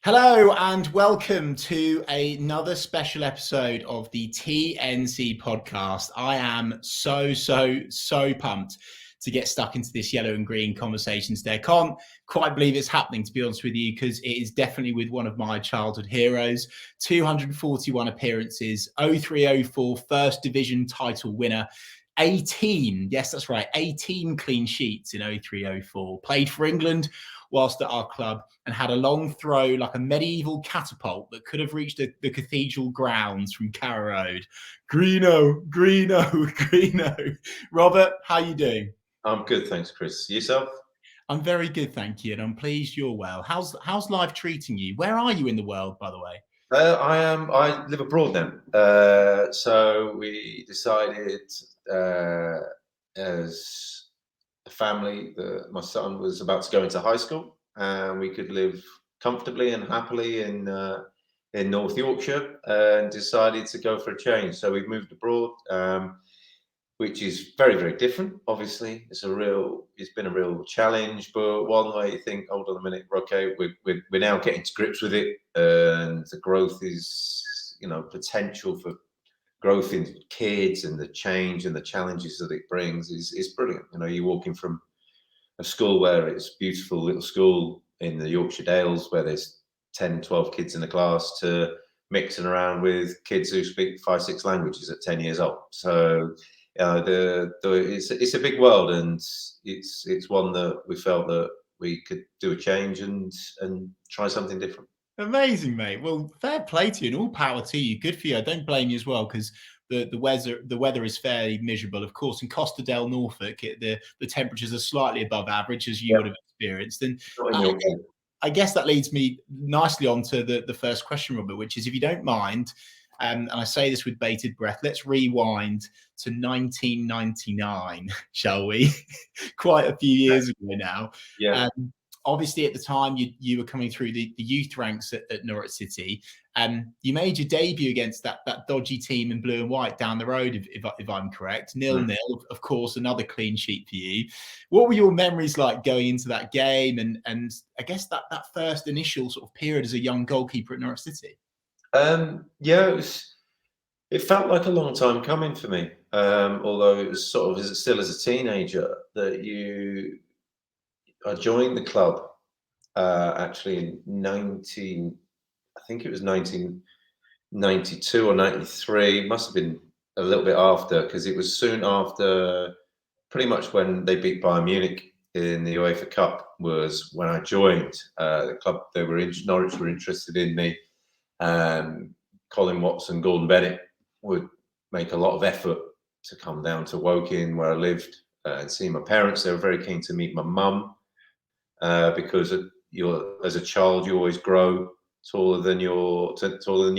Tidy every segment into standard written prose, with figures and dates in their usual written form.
Hello and welcome to another special episode of the TNC podcast. I am so pumped to get stuck into this yellow and green conversation today. I can't quite believe it's happening, to be honest with you, because it is definitely with one of my childhood heroes. 241 appearances, 0304 first division title winner. 18, yes, that's right, 18 clean sheets in 0304. Played for England whilst at our club and had a long throw like a medieval catapult that could have reached the cathedral grounds from Carrow Road. Greeno. Robert, how you doing? I'm good, thanks, Chris. Yourself? I'm very good, thank you, and I'm pleased you're well. How's life treating you? Where are you in the world, by the way? I live abroad now. So we decided as a family that my son was about to go into high school, and we could live comfortably and happily in North Yorkshire, and decided to go for a change. So we've moved abroad. Which is very, very different. Obviously, it's been a real challenge, but one way you think, hold on a minute, okay, we're now getting to grips with it, and the growth is, potential for growth in kids and the change and the challenges that it brings is brilliant. You're walking from a school where it's beautiful little school in the Yorkshire Dales where there's 10, 12 kids in the class to mixing around with kids who speak 5, 6 languages at 10 years old. So it's a big world, and it's one that we felt that we could do a change and try something different. Amazing, mate. Well, fair play to you and all power to you. Good for you. I don't blame you as well, because the weather is fairly miserable. Of course, in Costa del Norfolk, the temperatures are slightly above average, as you would have experienced. And Not in I, Yorkshire. I guess that leads me nicely on to the first question, Robert, which is, if you don't mind, and I say this with bated breath, let's rewind to 1999, shall we? Quite a few years ago now. Yeah. Obviously, at the time, you were coming through the youth ranks at Norwich City. You made your debut against that dodgy team in blue and white down the road, if I'm correct. 0-0, of course, another clean sheet for you. What were your memories like going into that game, and I guess that first initial sort of period as a young goalkeeper at Norwich City? It felt like a long time coming for me. Although it was sort of still as a teenager that I joined the club actually in 19, I think it was 1992 or 93. It must have been a little bit after, because it was soon after, pretty much when they beat Bayern Munich in the UEFA Cup was when I joined the club. Norwich were interested in me. Colin Watson, Gordon Bennett would make a lot of effort to come down to Woking, where I lived, and see my parents. They were very keen to meet my mum, because as a child you always grow taller than your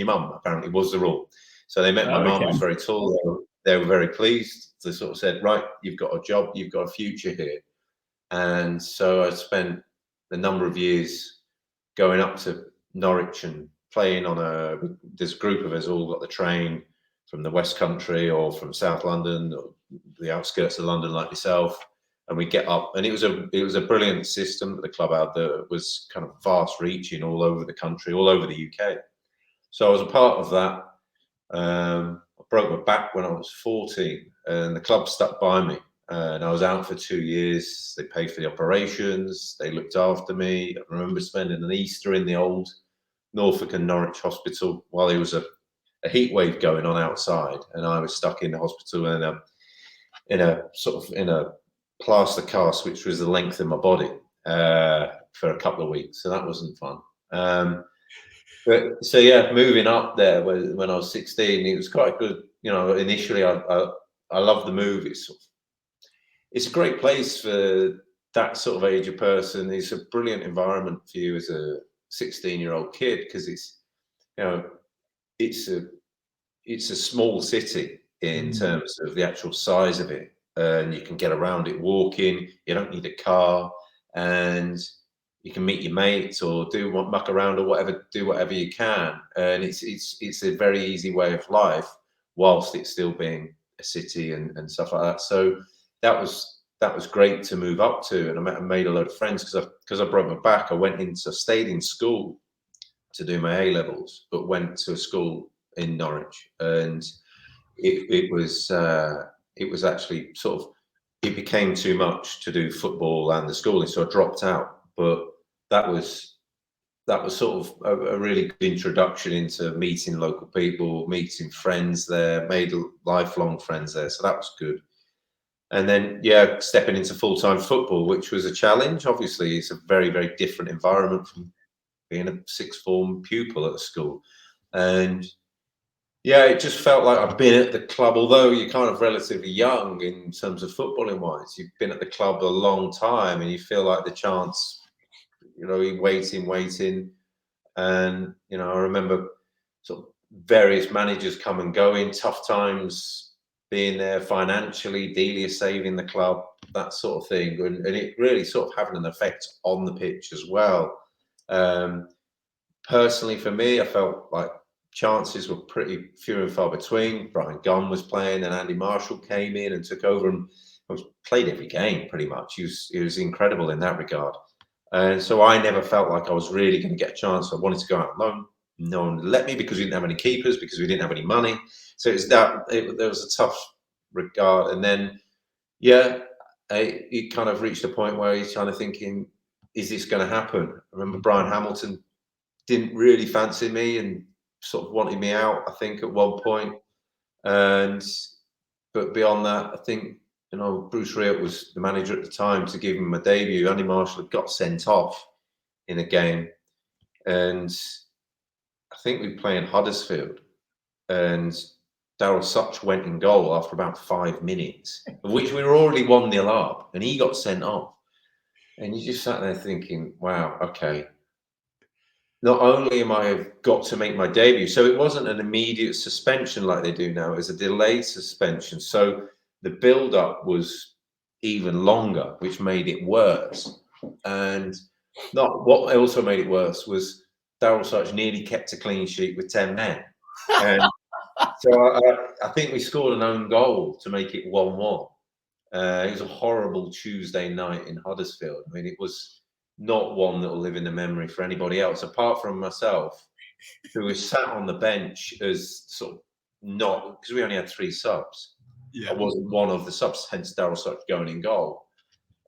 mum. Apparently, was the rule. So they met my mum, who was very tall. They were very pleased. They sort of said, "Right, you've got a job, you've got a future here." And so I spent a number of years going up to Norwich and playing this group of us all got the train from the West Country or from South London or the outskirts of London, like yourself, and we get up. And it was a brilliant system that the club had that was kind of fast reaching all over the country, all over the UK. So I was a part of that. I broke my back when I was 14, and the club stuck by me. And I was out for 2 years. They paid for the operations. They looked after me. I remember spending an Easter in the old Norfolk and Norwich hospital while there was a heat wave going on outside, and I was stuck in the hospital in a plaster cast, which was the length of my body, for a couple of weeks. So that wasn't fun. But so yeah, moving up there when I was 16, it was quite good. Initially I loved the move. It's a great place for that sort of age of person. It's a brilliant environment for you as a 16-year-old kid, because it's a small city in terms of the actual size of it, and you can get around it walking. You don't need a car, and you can meet your mates or muck around or do whatever you can. And it's a very easy way of life, whilst it's still being a city and stuff like that. So that was great to move up to, and I made a load of friends because I broke my back. I stayed in school to do my A levels, but went to a school in Norwich, and it was actually sort of, it became too much to do football and the schooling, so I dropped out. But that was sort of a really good introduction into meeting local people, meeting friends there, made lifelong friends there. So that was good. And then, yeah, stepping into full-time football, which was a challenge. Obviously, it's a very, very different environment from being a sixth form pupil at a school. And yeah, it just felt like I've been at the club, although you're kind of relatively young in terms of footballing wise. You've been at the club a long time and you feel like the chance, you're waiting. And, I remember sort of various managers come and go in, tough times being there financially, Delia saving the club, that sort of thing. And it really sort of having an effect on the pitch as well. Personally, for me, I felt like chances were pretty few and far between. Brian Gunn was playing and Andy Marshall came in and took over and played every game pretty much. He was incredible in that regard. And so I never felt like I was really going to get a chance. I wanted to go out on loan. No one let me because we didn't have any keepers, because we didn't have any money. So there was a tough regard. And then, yeah, it kind of reached a point where you're kind of thinking, is this going to happen? I remember Brian Hamilton didn't really fancy me and sort of wanted me out, I think, at one point. But beyond that, I think, Bruce Riott was the manager at the time to give him a debut. Andy Marshall had got sent off in a game. And I think we were playing Huddersfield. And Daryl Such went in goal after about 5 minutes, of which we were already 1-0 up, and he got sent off. And you just sat there thinking, wow, okay. Not only am I got to make my debut, so it wasn't an immediate suspension like they do now, it was a delayed suspension. So the build-up was even longer, which made it worse. And not what also made it worse was Daryl Such nearly kept a clean sheet with 10 men. And so I think we scored an own goal to make it 1-1. It was a horrible Tuesday night in Huddersfield. I mean, it was not one that will live in the memory for anybody else, apart from myself, who was sat on the bench as sort of not, because we only had 3 subs. Yeah. I wasn't one of the subs, hence Daryl Such going in goal.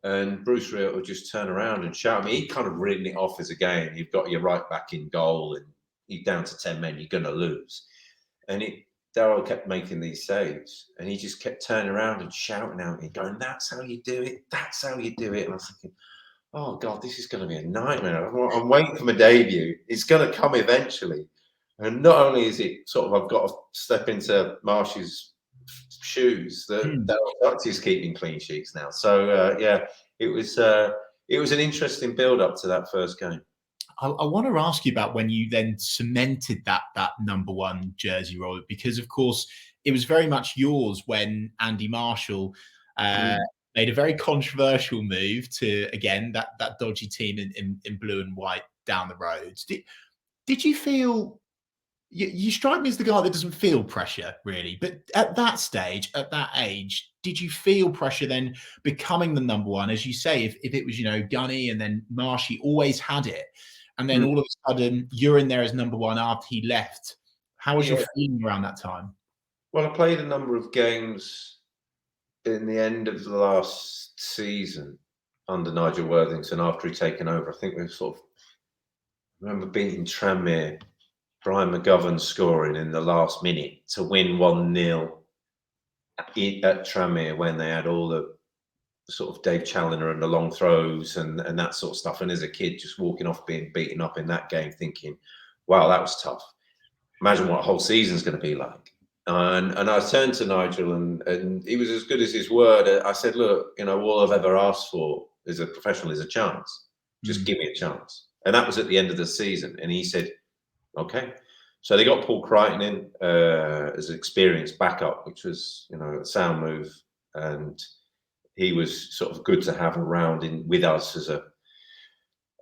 And Bruce Riott would just turn around and shout at me. He'd kind of written it off as a game. You've got your right back in goal and you're down to 10 men, you're going to lose. And Daryl kept making these saves and he just kept turning around and shouting at me, going, that's how you do it. That's how you do it. And I was thinking, oh God, this is going to be a nightmare. I'm waiting for my debut. It's going to come eventually. And not only is it sort of, I've got to step into Marsh's shoes, that is keeping clean sheets now. So yeah, it was an interesting build up to that first game. I want to ask you about when you then cemented that number 1 jersey, Robert, because of course it was very much yours when Andy Marshall made a very controversial move to, again, that dodgy team in blue and white down the roads. Did you feel, you strike me as the guy that doesn't feel pressure really, but at that stage, at that age, did you feel pressure then becoming the number 1? As you say, if it was, Gunny and then Marshy always had it, and then all of a sudden you're in there as number 1 after he left. How was your feeling around that time? Well, I played a number of games in the end of the last season under Nigel Worthington after he'd taken over. I think we sort of, I remember beating Tranmere, Brian McGovern scoring in the last minute to win 1-0 at Tranmere when they had all the sort of Dave Challoner and the long throws and that sort of stuff. And as a kid, just walking off being beaten up in that game, thinking, wow, that was tough. Imagine what a whole season's going to be like. And I turned to Nigel and he was as good as his word. I said, look, all I've ever asked for as a professional is a chance. Just give me a chance. And that was at the end of the season. And he said, okay. So they got Paul Crichton in as an experienced backup, which was, a sound move. And he was sort of good to have around with us as a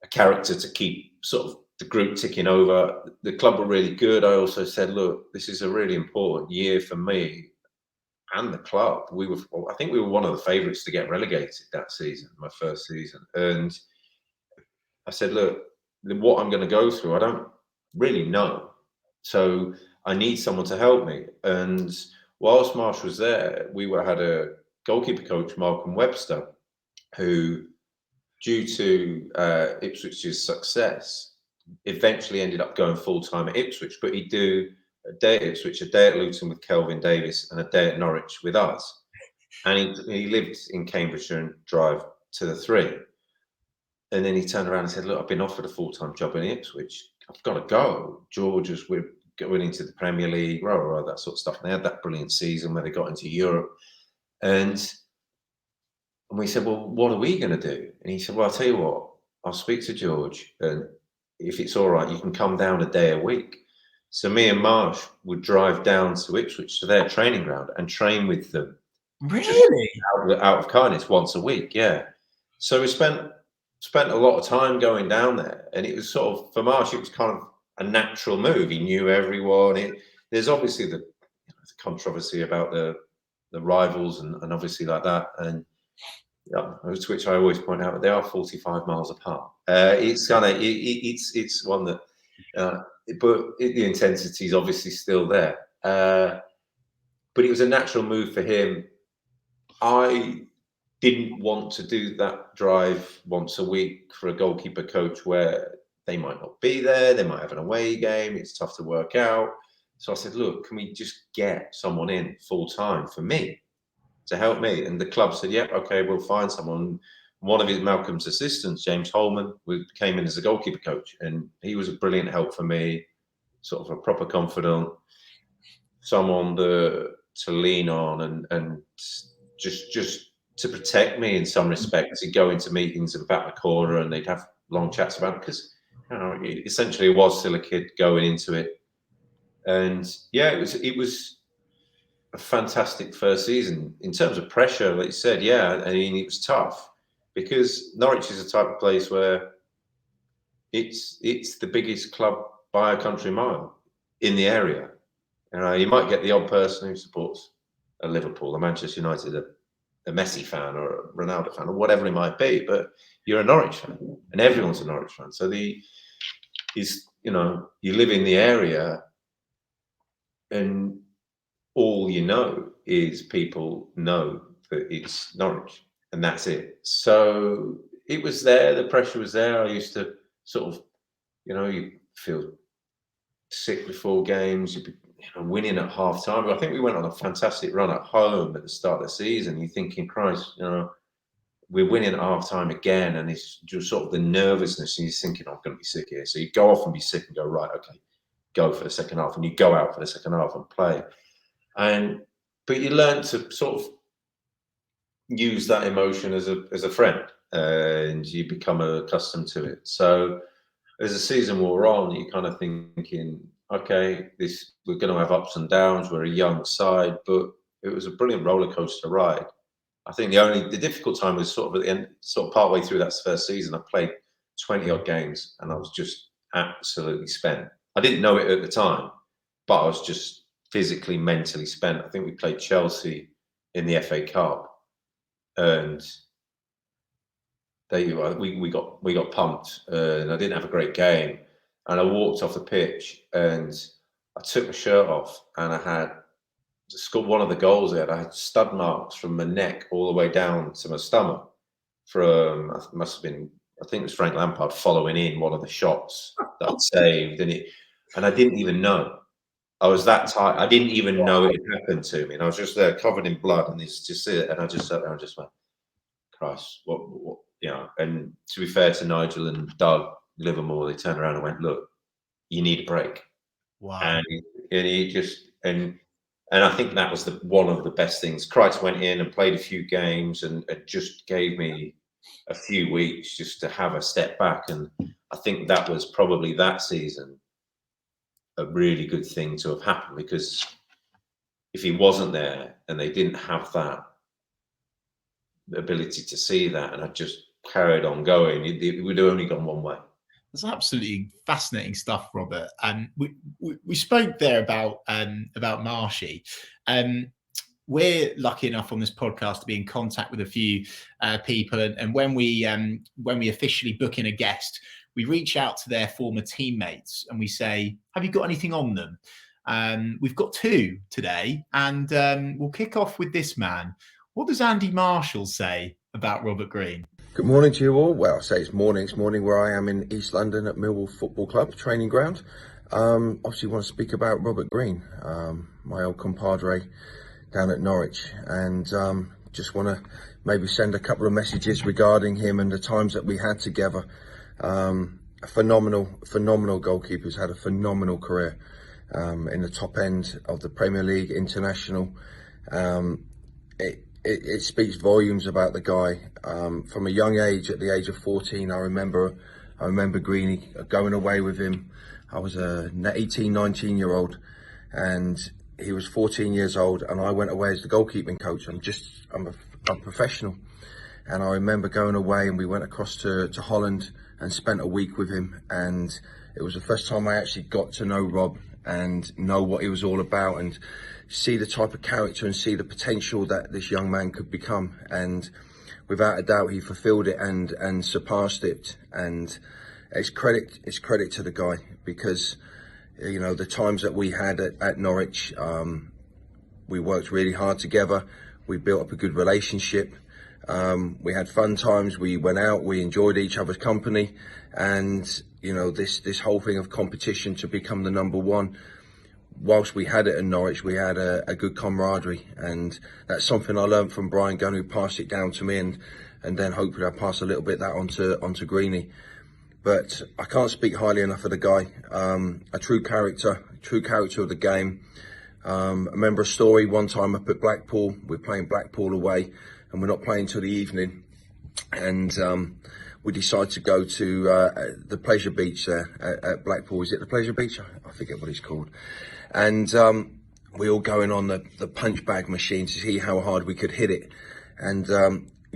character to keep sort of the group ticking over. The club were really good. I also said, look, this is a really important year for me and the club. I think we were one of the favourites to get relegated that season, my first season. And I said, look, what I'm going to go through, I don't really no. So I need someone to help me. And whilst Marsh was there, had a goalkeeper coach, Malcolm Webster, who, due to Ipswich's success, eventually ended up going full-time at Ipswich, but he'd do a day at Ipswich, a day at Luton with Kelvin Davis, and a day at Norwich with us. And he lived in Cambridgeshire and drive to the three. And then he turned around and said, look, I've been offered a full-time job in Ipswich. I've got to go. Georgia's, we're going into the Premier League, that sort of stuff. And they had that brilliant season where they got into Europe. And we said, well, what are we going to do? And he said, well, I'll tell you what, I'll speak to George. And if it's all right, you can come down a day a week. So me and Marsh would drive down to Ipswich to their training ground and train with them. Really? Out of kindness once a week, yeah. So we spent a lot of time going down there, and it was sort of, for Marsh, it was kind of a natural move. He knew everyone. There's obviously the controversy about the rivals and obviously like that, and to which I always point out they are 45 miles apart. It's kind of it's one that, but the intensity is obviously still there. But it was a natural move for him. I didn't want to do that drive once a week for a goalkeeper coach where they might not be there, they might have an away game, it's tough to work out. So I said, look, can we just get someone in full time for me to help me? And the club said, yeah, okay, we'll find someone. One of Malcolm's assistants, James Holman, came in as a goalkeeper coach, and he was a brilliant help for me, sort of a proper confidant, someone to lean on and just to protect me in some respects. He'd go into meetings about the corner and they'd have long chats about it because, essentially it was still a kid going into it. And yeah, it was a fantastic first season in terms of pressure. Like you said, yeah, I mean, it was tough because Norwich is a type of place where it's the biggest club by a country mile in the area. You might get the odd person who supports a Liverpool, a Manchester United, a Messi fan or a Ronaldo fan or whatever it might be, but you're a Norwich fan and everyone's a Norwich fan. So you live in the area and all you know is people know that it's Norwich and that's it. So it was there, the pressure was there. I used to sort of, you feel sick before games, you'd be winning at half time. I think we went on a fantastic run at home at the start of the season. You're thinking, Christ, we're winning at half time again. And it's just sort of the nervousness. And you're thinking, I'm going to be sick here. So you go off and be sick and go, right, okay, go for the second half. And you go out for the second half and play. But you learn to sort of use that emotion as a friend, and you become accustomed to it. So as the season wore on, you're kind of thinking, okay, we're going to have ups and downs. We're a young side, but it was a brilliant roller coaster ride. I think the difficult time was sort of at the end, sort of partway through that first season. I played 20 odd games and I was just absolutely spent. I didn't know it at the time, but I was just physically, mentally spent. I think we played Chelsea in the FA Cup, and we got pumped, and I didn't have a great game. And I walked off the pitch and I took my shirt off and I had scored one of the goals there. I had stud marks from my neck all the way down to my stomach from, I think it was Frank Lampard following in one of the shots that I'd saved. And I didn't even know. I was that tight. I didn't even know it had happened to me. And I was just there covered in blood and it's just it. And I just sat there and just went, Christ, what, and to be fair to Nigel and Doug Livermore, they turned around and went, look, you need a break. Wow. And he just, and I think that was one of the best things. Christ went in and played a few games and it just gave me a few weeks just to have a step back. And I think that was probably that season a really good thing to have happened, because if he wasn't there and they didn't have that ability to see that and had just carried on going, it would have only gone one way. That's absolutely fascinating stuff, Robert. And we spoke there about Marshy. We're lucky enough on this podcast to be in contact with a few people, and when we officially book in a guest, we reach out to their former teammates and we say, have you got anything on them? We've got two today, and we'll kick off with this man. What does Andy Marshall say about Robert Green? Good morning to you all. Well, I say it's morning where I am in East London at Millwall Football Club training ground. Obviously want to speak about Robert Green, my old compadre down at Norwich, and just want to maybe send a couple of messages regarding him and the times that we had together. A phenomenal goalkeeper who's had a phenomenal career in the top end of the Premier League, international. It speaks volumes about the guy. From a young age, at the age of 14, I remember Greeny going away with him. I was an 18, 19-year-old, and he was 14 years old, and I went away as the goalkeeping coach. I'm a professional, and I remember going away, and we went across to Holland and spent a week with him, and it was the first time I actually got to know Rob and know what he was all about, and see the type of character and see the potential that this young man could become. And without a doubt, he fulfilled it and surpassed it. And it's credit to the guy, because you know, the times that we had at Norwich, we worked really hard together. We built up a good relationship. We had fun times. We went out. We enjoyed each other's company. And you know, this whole thing of competition to become the number one. Whilst we had it in Norwich, we had a good camaraderie, and that's something I learned from Brian Gunn, who passed it down to me, and then hopefully I pass a little bit that onto Greeny. But I can't speak highly enough of the guy. A true character of the game. I remember a story one time up at Blackpool. We're playing Blackpool away, and we're not playing till the evening, and we decide to go to the Pleasure Beach there at Blackpool. Is it the Pleasure Beach? I forget what it's called. And we all going on the punch bag machine to see how hard we could hit it. And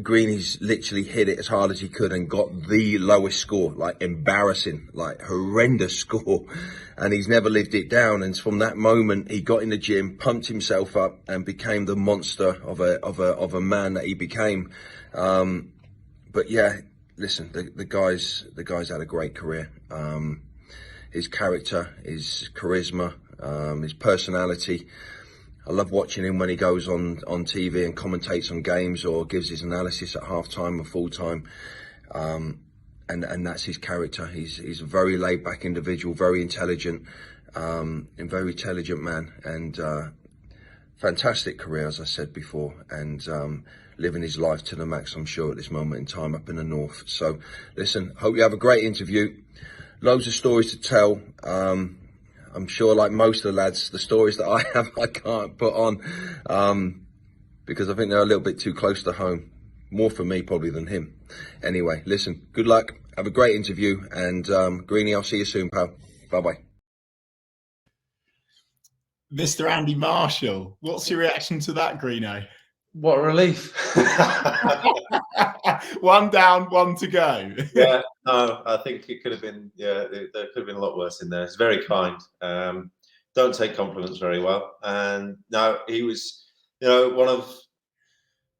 Greeny's literally hit it as hard as he could and got the lowest score, like embarrassing, like horrendous score. And he's never lived it down. And from that moment, he got in the gym, pumped himself up, and became the monster of a man that he became. But yeah, listen, the guy's had a great career. His character, his charisma, his personality. I love watching him when he goes on TV and commentates on games or gives his analysis at half-time or full-time. And that's his character. He's a very laid-back individual, very intelligent, and very intelligent man. And fantastic career, as I said before, and living his life to the max, I'm sure, at this moment in time up in the north. So, listen, hope you have a great interview. Loads of stories to tell. I'm sure, like most of the lads, the stories that I have, I can't put on because I think they're a little bit too close to home. More for me, probably, than him. Anyway, listen, good luck. Have a great interview. And Greeny, I'll see you soon, pal. Bye-bye. Mr. Andy Marshall, what's your reaction to that, Greeno? What a relief. One down, one to go. Yeah, no, I think it could have been, there could have been a lot worse in there. It's very kind. Don't take compliments very well. And no, he was, well,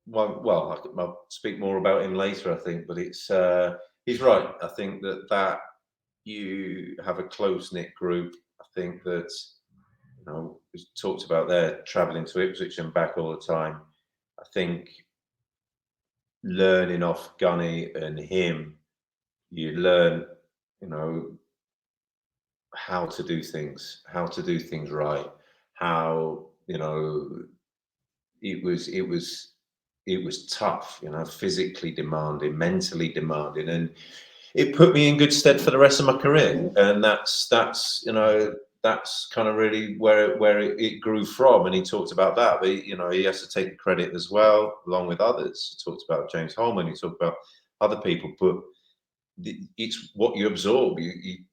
I'll speak more about him later, I think, but it's, he's right. I think that you have a close-knit group. I think that, we talked about there, traveling to Ipswich and back all the time. I think learning off Gunny and him, you learn, how to do things right. How, it was tough, physically demanding, mentally demanding, and it put me in good stead for the rest of my career. And that's kind of really where it grew from. And he talked about that, but he has to take the credit as well, along with others. He talked about James Holman, he talked about other people, but it's what you absorb.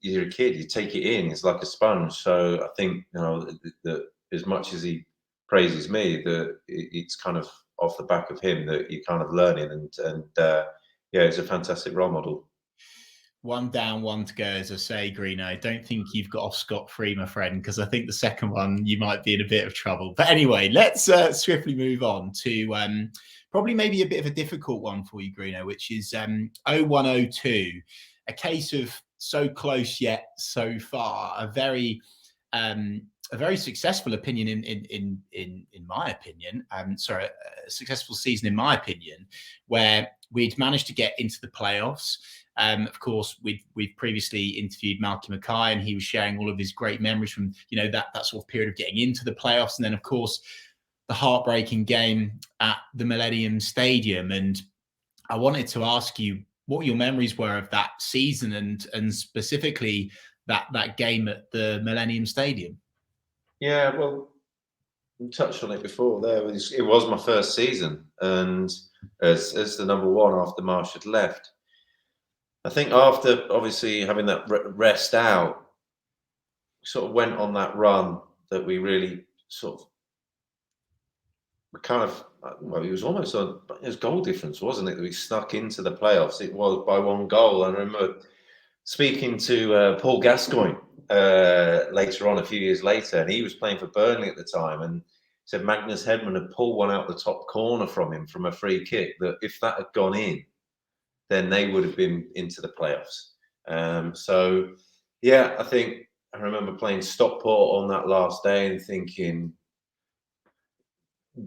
You're a kid, you take it in. It's like a sponge. So I think that as much as he praises me, that it's kind of off the back of him that you're kind of learning. And it's a fantastic role model. One down, one to go, as I say, Greeno. I don't think you've got off scot-free, my friend, because I think the second one you might be in a bit of trouble. But anyway, let's swiftly move on to probably maybe a bit of a difficult one for you, Greeno, which is 0102, a case of so close yet so far. A very successful opinion in my opinion. Sorry, a successful season in my opinion, where we'd managed to get into the playoffs. Of course, we've previously interviewed Malky Mackay, and he was sharing all of his great memories from that sort of period of getting into the playoffs, and then of course the heartbreaking game at the Millennium Stadium. And I wanted to ask you what your memories were of that season, and specifically that game at the Millennium Stadium. Yeah, well, we touched on it before. It was my first season, and as the number one after Marsh had left. I think after obviously having that rest out, sort of went on that run that we really sort of well, it was almost it was goal difference, wasn't it? That we snuck into the playoffs. It was by one goal. And I remember speaking to Paul Gascoigne later on, a few years later, and he was playing for Burnley at the time, and said Magnus Hedman had pulled one out the top corner from him from a free kick, that if that had gone in, then they would have been into the playoffs. So, yeah, I remember playing Stockport on that last day and thinking,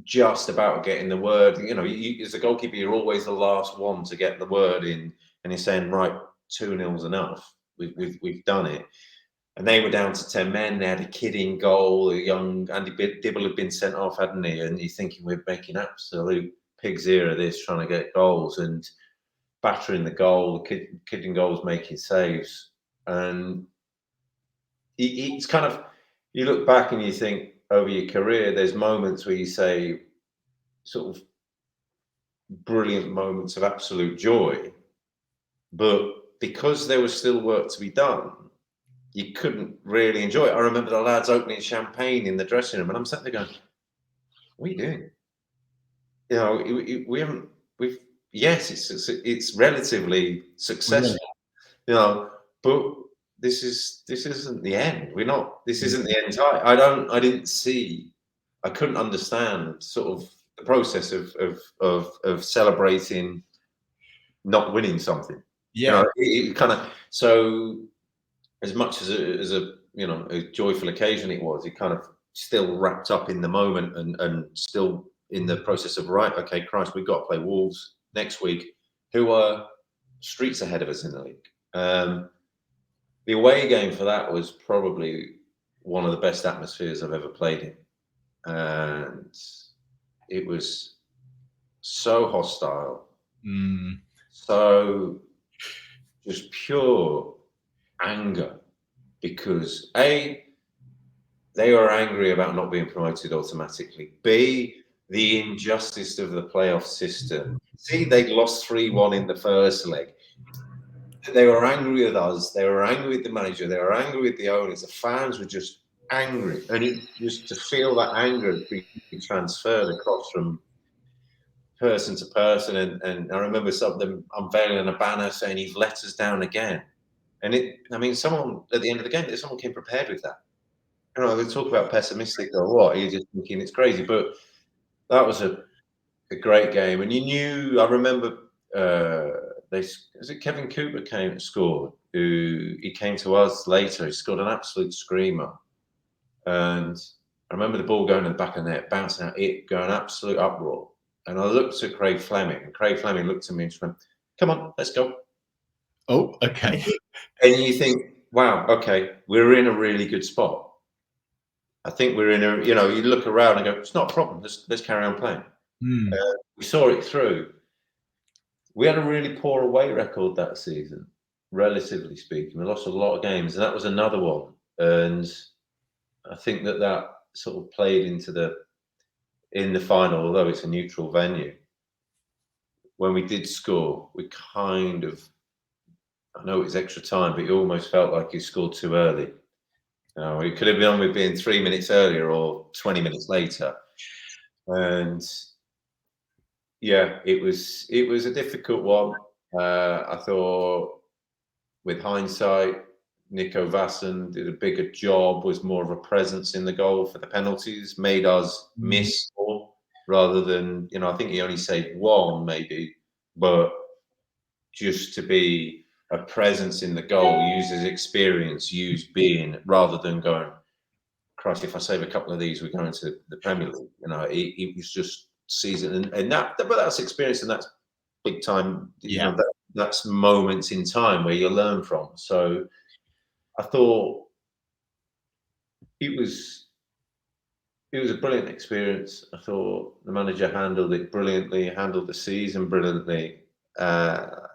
just about getting the word. You, as a goalkeeper, you're always the last one to get the word in, and you're saying, right, 2-0's enough. We've done it. And they were down to 10 men. They had a kid in goal. A young Andy Dibble had been sent off, hadn't he? And you're thinking, we're making absolute pig's ear of this, trying to get goals and battering the goal. The kid in goal was making saves. And it's kind of, you look back and you think, over your career, there's moments where you say sort of brilliant moments of absolute joy, but because there was still work to be done, you couldn't really enjoy it. I remember the lads opening champagne in the dressing room, and I'm sat there going, what are you doing? Yes, it's relatively successful, but this isn't the end. This isn't the end. I couldn't understand sort of the process of celebrating not winning something. Yeah. It kind of, so as much as a joyful occasion it was, it kind of still wrapped up in the moment and still in the process of, right, okay, Christ, we've got to play Wolves next week, who are streets ahead of us in the league. The away game for that was probably one of the best atmospheres I've ever played in. And it was so hostile, so just pure anger, because A, they were angry about not being promoted automatically. B, the injustice of the playoff system. C, they lost 3-1 in the first leg. They were angry with us. They were angry with the manager. They were angry with the owners. The fans were just angry. And just to feel that anger being transferred across from person to person. And I remember some of them unveiling a banner saying, "He's let us down again." And someone at the end of the game, someone came prepared with that. They talk about pessimistic or what, you're just thinking it's crazy. But that was a great game. And I remember Kevin Cooper scored, he came to us later. He scored an absolute screamer. And I remember the ball going in the back of the net, bouncing out, going absolute uproar. And I looked at Craig Fleming, and Craig Fleming looked at me and just went, "Come on, let's go." Oh, okay. And you think, wow, okay, we're in a really good spot. I think we're in you look around and go, it's not a problem. Let's carry on playing. We saw it through. We had a really poor away record that season, relatively speaking. We lost a lot of games, and that was another one. And I think that sort of played in the final, although it's a neutral venue. When we did score, we kind of, I know it was extra time, but you almost felt like you scored too early. It could have been on with being 3 minutes earlier or 20 minutes later. And yeah, it was a difficult one. I thought, with hindsight, Nico Vassen did a bigger job, was more of a presence in the goal for the penalties, made us miss more rather than, I think he only saved one maybe, but just to be a presence in the goal, use his experience, use being, rather than going, Christ, if I save a couple of these, we're going to the Premier League. You know, he was just seasoned, and but that's experience, and that's big time. You know, that's moments in time where you learn from. So I thought it was a brilliant experience. I thought the manager handled it brilliantly, handled the season brilliantly.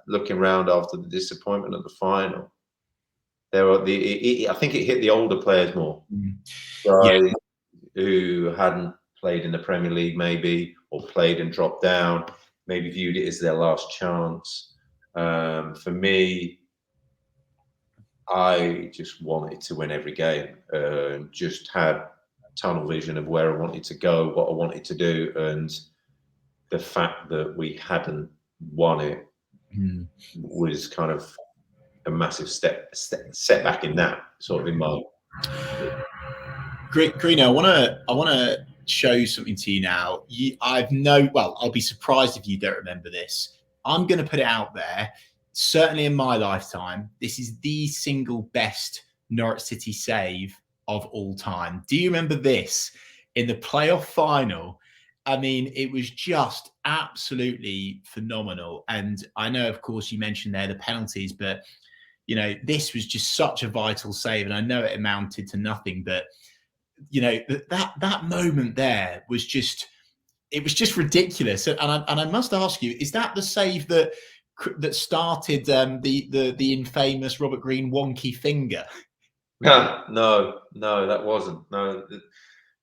Looking around after the disappointment of the final, I think it hit the older players more, guys who hadn't played in the Premier League, maybe, or played and dropped down, maybe viewed it as their last chance. For me, I just wanted to win every game, and just had tunnel vision of where I wanted to go, what I wanted to do, and the fact that we hadn't won it was kind of a massive setback in that sort of in my. Greeno, I wanna show you something to you now. I'll be surprised if you don't remember this. I'm going to put it out there. Certainly in my lifetime, this is the single best Norwich City save of all time. Do you remember this in the playoff final? I mean, it was just absolutely phenomenal. And I know, of course, you mentioned there the penalties, but you know, this was just such a vital save, and I know it amounted to nothing, but you know, that moment there was just, it was just ridiculous. And I must ask you, is that the save that started the infamous Robert Green wonky finger? No, that wasn't. No,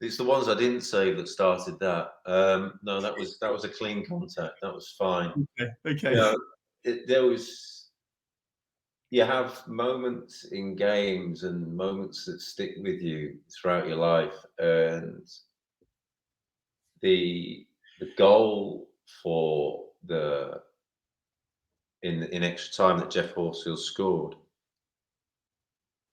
it's the ones I didn't save that started that. No, that was a clean contact. That was fine. Okay. You know, there was. You have moments in games and moments that stick with you throughout your life, and the goal for in extra time that Jeff Horsfield scored,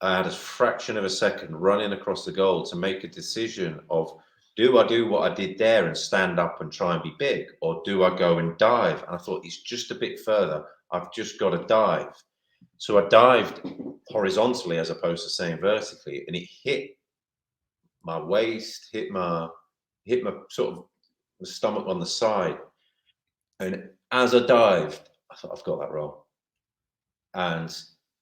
I had a fraction of a second running across the goal to make a decision of, do I do what I did there and stand up and try and be big, or do I go and dive? And I thought, it's just a bit further. I've just got to dive. So I dived horizontally as opposed to saying vertically, and it hit my waist, hit my sort of stomach on the side. And as I dived, I thought, I've got that wrong. And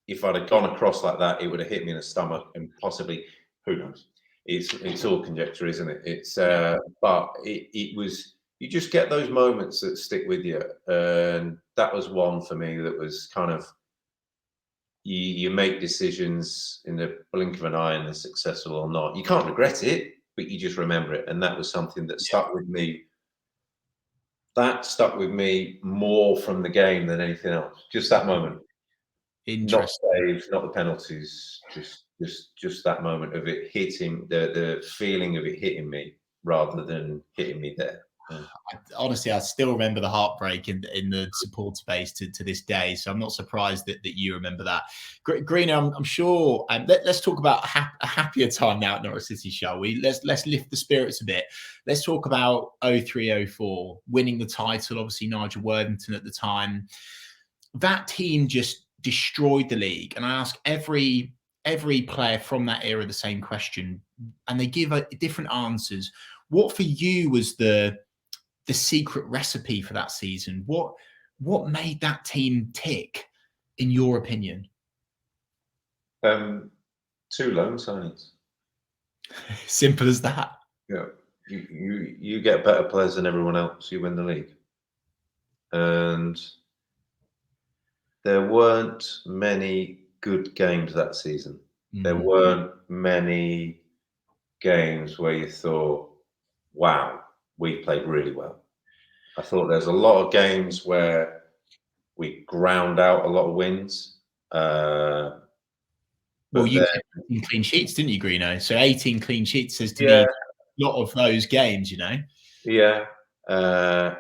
if I'd have gone across like that, it would have hit me in the stomach, and possibly, who knows? It's all conjecture, isn't it? But it was, you just get those moments that stick with you, and that was one for me that was kind of, you make decisions in the blink of an eye, and they're successful or not. You can't regret it, but you just remember it, and that was something that stuck with me. That stuck with me more from the game than anything else. Just that moment. Not saves, not the penalties, just that moment of it hitting, the feeling of it hitting me rather than hitting me there. Honestly, I still remember the heartbreak in the support space to this day. So I'm not surprised that you remember that. Green, I'm sure. Let's talk about a happier time now at Norwich City, shall we? Let's lift the spirits a bit. Let's talk about 03-04, winning the title. Obviously, Nigel Worthington at the time. That team just destroyed the league. And I ask every player from that era the same question, and they give different answers. What for you was the secret recipe for that season? What made that team tick, in your opinion? 2 loan signings. Simple as that. Yeah, you get better players than everyone else, you win the league. And there weren't many good games that season. There weren't many games where you thought, wow, we played really well. I thought there's a lot of games where we ground out a lot of wins. Well, you kept 18 clean sheets, didn't you, Greeno? So 18 clean sheets says to me a lot of those games, you know? Yeah. I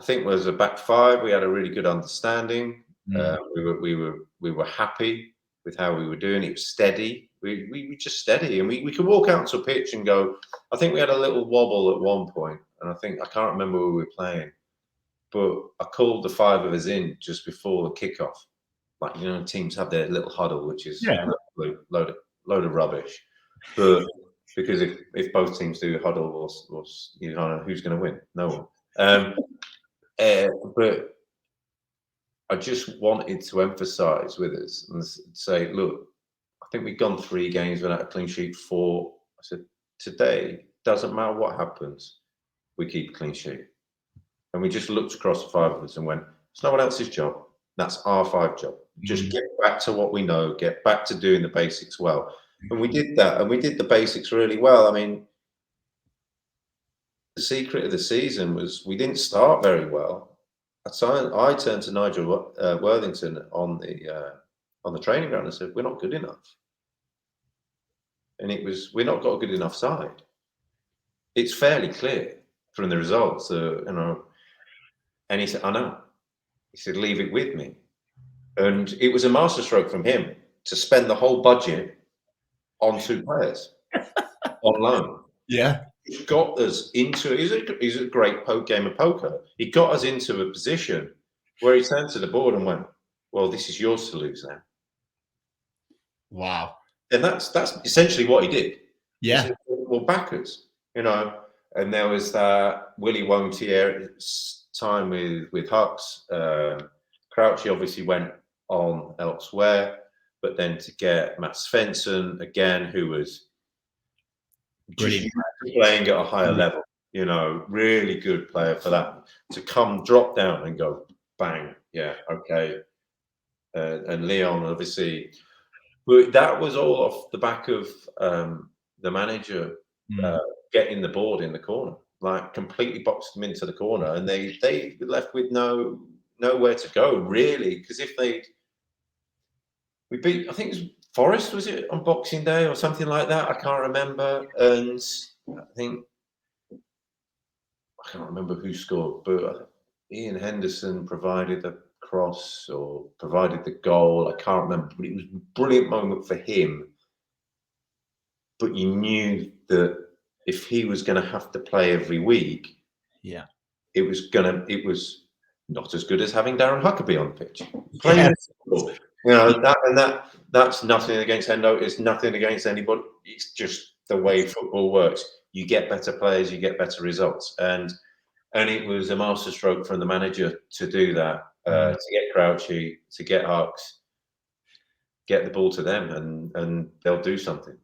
think it was a back five. We had a really good understanding. We were happy with how we were doing. It was steady. We were just steady, and we could walk out onto a pitch and go. I think we had a little wobble at one point, and I can't remember who we were playing, but I called the 5 of us in just before the kickoff, like, you know, teams have their little huddle, which is Yeah. an absolute load of rubbish. But because if both teams do a huddle, or you know, who's going to win? No one. But I just wanted to emphasise with us and say, look, I think we've gone 3 games without a clean sheet. 4. I said, today, doesn't matter what happens, we keep a clean sheet. And we just looked across the 5 of us and went, it's no one else's job. That's our 5 job. Just get back to what we know, get back to doing the basics well. And we did that, and we did the basics really well. I mean, the secret of the season was we didn't start very well. I turned to Nigel Worthington on the training ground and said, we're not good enough. And it was, we're not got a good enough side. It's fairly clear from the results, you know. And he said, I know. He said, leave it with me. And it was a masterstroke from him to spend the whole budget on 2 players on loan. Yeah. He got us into, he's a great game of poker. He got us into a position where he turned to the board and went, well, this is yours to lose now. Wow. And that's essentially what he did. Yeah. He said, well, backers, you know. And there was that Willie Wontier time with Hucks. Crouchy obviously went on elsewhere, but then to get Matt Svensson again, who was just playing at a higher level, you know, really good player for that, to come drop down and go bang, yeah, okay. And Leon obviously, but that was all off the back of the manager getting the board in the corner, like completely boxed them into the corner, and they were left with nowhere to go really, because if we beat, I think it was Forest, was it on Boxing Day or something like that? I can't remember. And I think, I can't remember who scored, but Ian Henderson provided the cross or provided the goal. I can't remember, but it was a brilliant moment for him. But you knew that if he was going to have to play every week, yeah, it was not as good as having Darren Huckabee on the pitch. Yeah. You know, that's nothing against Hendo. It's nothing against anybody. It's just the way football works. You get better players, you get better results, and it was a masterstroke from the manager to do that, to get Crouchy, to get Hucks, get the ball to them, and they'll do something.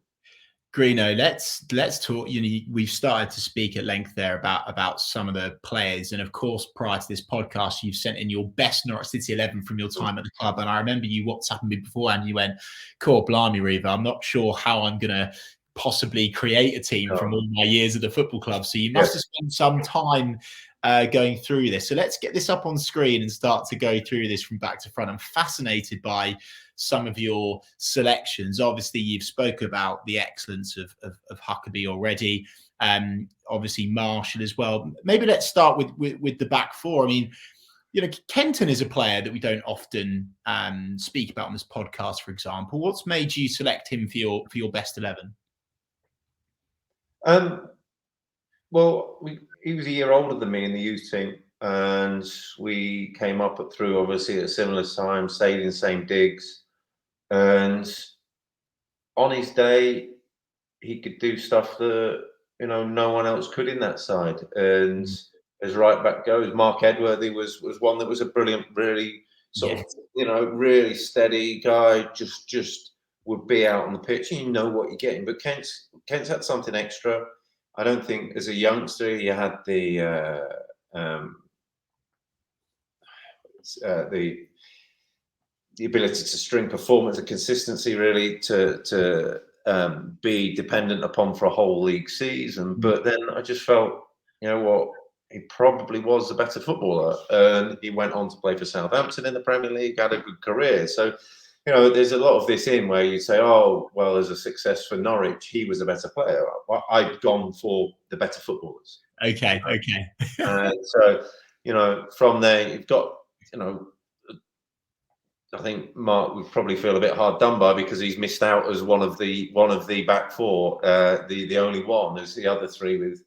Greeno, let's talk. You know, we've started to speak at length there about some of the players, and of course, prior to this podcast, you've sent in your best Norwich City 11 from your time at the club. And I remember you WhatsApping me beforehand. You went, "Cool, blimey, Reva, I'm not sure how I'm going to possibly create a team from all my years at the football club." So you must have spent some time going through this. So let's get this up on screen and start to go through this from back to front. I'm fascinated by some of your selections. Obviously, you've spoke about the excellence of Huckabee already. Obviously, Marshall as well. Maybe let's start with the back 4. I mean, you know, Kenton is a player that we don't often speak about on this podcast, for example. What's made you select him for your best 11? Well, he was a year older than me in the youth team, and we came up through obviously at a similar time, stayed in the same digs. And on his day, he could do stuff that, you know, no one else could in that side. And as right back goes, Mark Edworthy was one that was a brilliant, really sort of, you know, really steady guy. Just would be out on the pitch, and you know what you're getting. But Kent's had something extra. I don't think as a youngster he had the ability to string performance, the consistency really to be dependent upon for a whole league season. But then I just felt, you know what, he probably was a better footballer, and he went on to play for Southampton in the Premier League, had a good career. So, you know, there's a lot of this in where you say, oh, well, as a success for Norwich, he was a better player. I've gone for the better footballers. Okay. So, you know, from there, you've got, you know, I think Mark would probably feel a bit hard done by because he's missed out as one of the back 4, the only one, as the other 3 with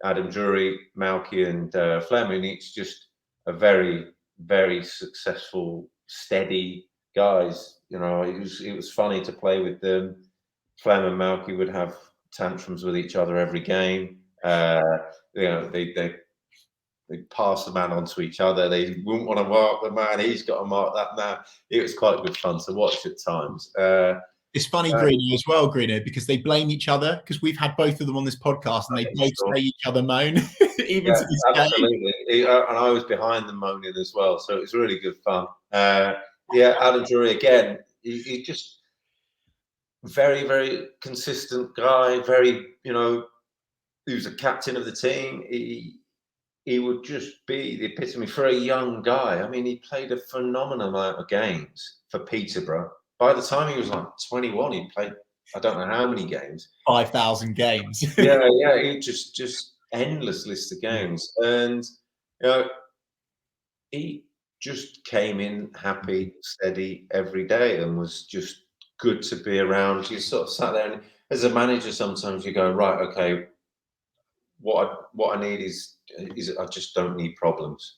Adam Drury, Malky, and Fleming. It's just a very, very successful, steady guys. You know, it was funny to play with them. Flem and Malky would have tantrums with each other every game. You know, they pass the man on to each other. They wouldn't want to mark the man. He's got to mark that man. It was quite good fun to watch at times. It's funny, Greeno, as well, Greeno, because they blame each other, because we've had both of them on this podcast and they both say each other moan, even to this day. Absolutely. And I was behind them moaning as well. So it was really good fun. Alan Drury, again, he just very, very consistent guy, very, you know, he was a captain of the team. He would just be the epitome for a young guy. I mean, he played a phenomenal amount of games for Peterborough. By the time he was like 21, he played, I don't know how many games. 5,000 games. yeah, he just endless list of games. And, you know, he just came in happy, steady every day and was just good to be around. You sort of sat there and as a manager, sometimes you go, right, okay, what I need is I just don't need problems,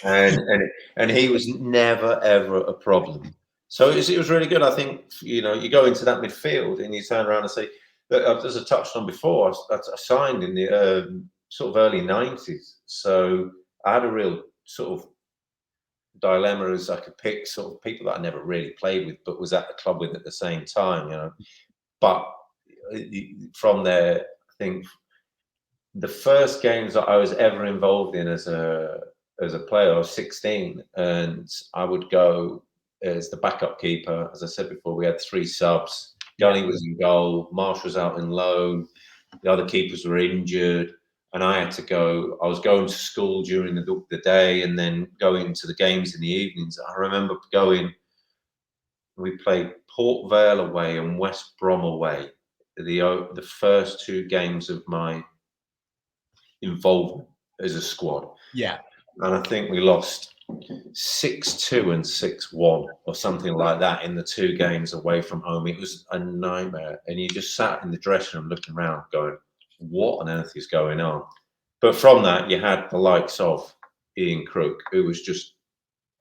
and he was never ever a problem. So it was really good. I think, you know, you go into that midfield and you turn around and say, as I touched on before, I signed in the sort of early '90s, so I had a real sort of dilemma as I could pick sort of people that I never really played with, but was at the club with at the same time, you know. But from there, I think the first games that I was ever involved in as a player, I was 16, and I would go as the backup keeper. As I said before, we had 3 subs. Gunny was in goal, Marsh was out in loan, the other keepers were injured, and I had to go. I was going to school during the day and then going to the games in the evenings. I remember going, we played Port Vale away and West Brom away, the first 2 games of my involvement as a squad. Yeah. And I think we lost 6-2 and 6-1 or something like that in the 2 games away from home. It was a nightmare. And you just sat in the dressing room looking around going, what on earth is going on? But from that, you had the likes of Ian Crook, who was just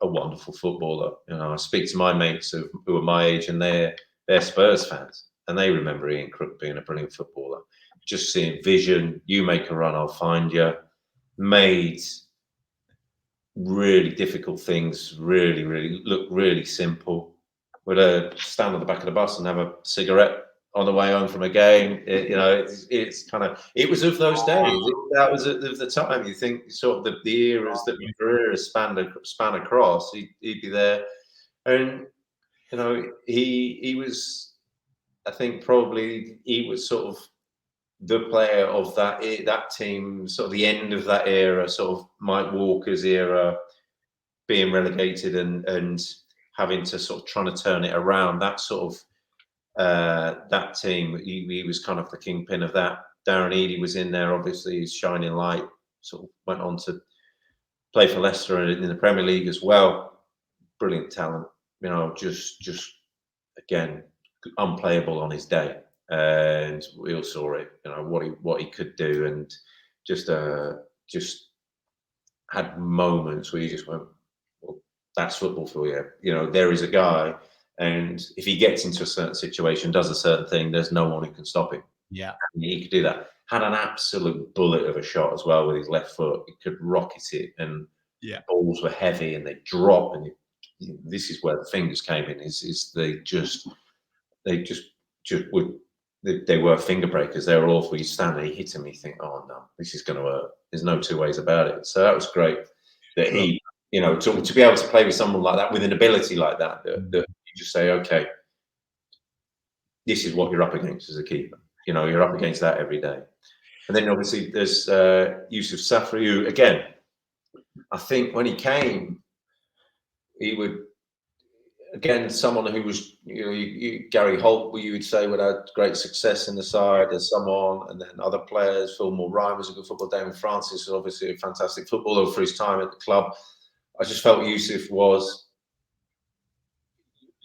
a wonderful footballer. You know, I speak to my mates who are my age and they're Spurs fans, and they remember Ian Crook being a brilliant footballer. Just seeing vision, you make a run, I'll find you. Made really difficult things really look really simple. Would stand on the back of the bus and have a cigarette on the way home from a game. You know, it's kind of, it was of those days. That was of the time. You think sort of the eras that my career has span across. He'd be there, and you know, he was. I think probably he was sort of the player of that team, sort of the end of that era, sort of Mike Walker's era, being relegated and having to sort of trying to turn it around. That sort of that team, he was kind of the kingpin of that. Darren Eadie was in there, obviously, his shining light. Sort of went on to play for Leicester in the Premier League as well. Brilliant talent, you know, just again unplayable on his day, and we all saw it. You know what he could do, and just had moments where you just went, well, that's football for you. You know, there is a guy. And if he gets into a certain situation, does a certain thing, there's no one who can stop him. Yeah. And he could do that. Had an absolute bullet of a shot as well with his left foot. He could rocket it, and balls were heavy and they drop. And this is where the fingers came in. Is they were finger breakers. They were awful. You stand there, you hit him, you think, oh no, this is going to hurt. There's no 2 ways about it. So that was great that he, you know, to be able to play with someone like that, with an ability like that, that you just say, okay, this is what you're up against as a keeper. You know, you're up against that every day. And then obviously there's Yusuf Safri, who, again, I think when he came, he would, again, someone who was, you know, Gary Holt, you would say, would have great success in the side as someone, and then other players. Phil Ryan was a good footballer. Damon Francis was obviously a fantastic footballer for his time at the club. I just felt Yusuf was,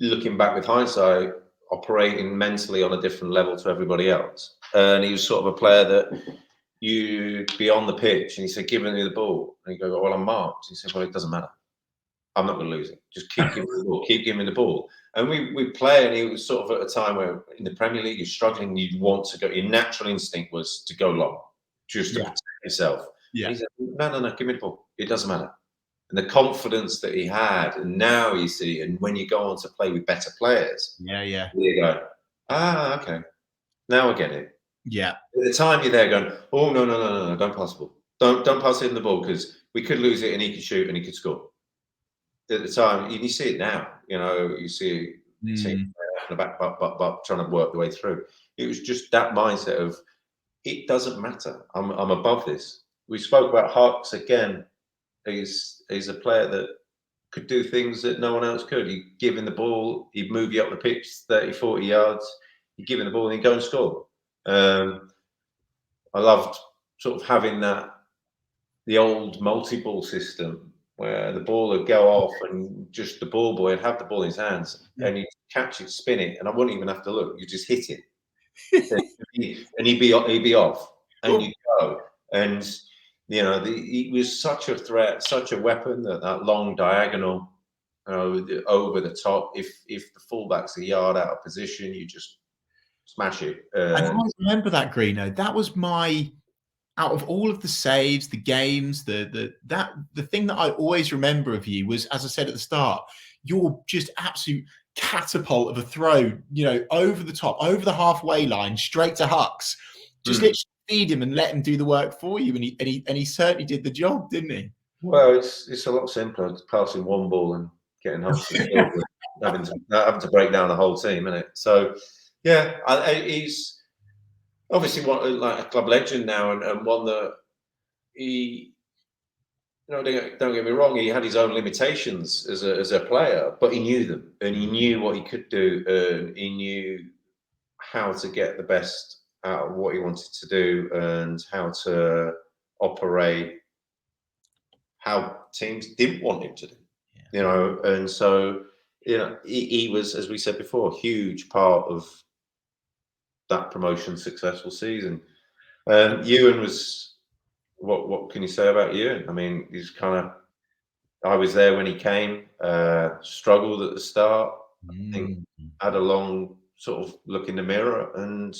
looking back with hindsight, operating mentally on a different level to everybody else. And he was sort of a player that you'd be on the pitch and he said, give me the ball. And you go, well, I'm marked. He said, well, it doesn't matter. I'm not going to lose it. Just keep giving me the ball, keep giving me the ball. And we play, and he was sort of at a time where in the Premier League you're struggling, you'd want to go. Your natural instinct was to go long, just to protect yourself. Yeah. And he said, no, give me the ball. It doesn't matter. And the confidence that he had, and now you see, and when you go on to play with better players, you go, okay, now I get it. Yeah. At the time you're there going, oh no, don't pass the ball, don't pass him the ball because we could lose it and he could shoot and he could score. At the time, and you see it now, you see team the back, but trying to work the way through. It was just that mindset of it doesn't matter. I'm above this. We spoke about Hucks again. He's a player that could do things that no one else could. He'd give him the ball, he'd move you up the pitch 30, 40 yards. You'd give him the ball and he'd go and score. I loved sort of having the old multi-ball system where the ball would go off and just the ball boy would have the ball in his hands and he'd catch it, spin it, and I wouldn't even have to look. You just hit it, and he'd be off, and you go. And he was such a threat, such a weapon. That long diagonal, over the top. If the fullback's a yard out of position, you just smash it. And I remember that, Greeno. That was out of all of the saves, the games, the thing that I always remember of you was, as I said at the start, your just absolute catapult of a throw, over the top, over the halfway line, straight to Hucks. Just literally feed him and let him do the work for you, and he certainly did the job, didn't he? Well, it's a lot simpler passing one ball and getting Hucks having to break down the whole team, isn't it? So, yeah, he's obviously like a club legend now, and one that he, don't get me wrong, he had his own limitations as a player, but he knew them, and he knew what he could do, and he knew how to get the best out of what he wanted to do, and how to operate how teams didn't want him to do, and so he was, as we said before, a huge part of that promotion successful season. Ewan was, what can you say about Ewan? I mean, he's I was there when he came, struggled at the start, I think had a long sort of look in the mirror and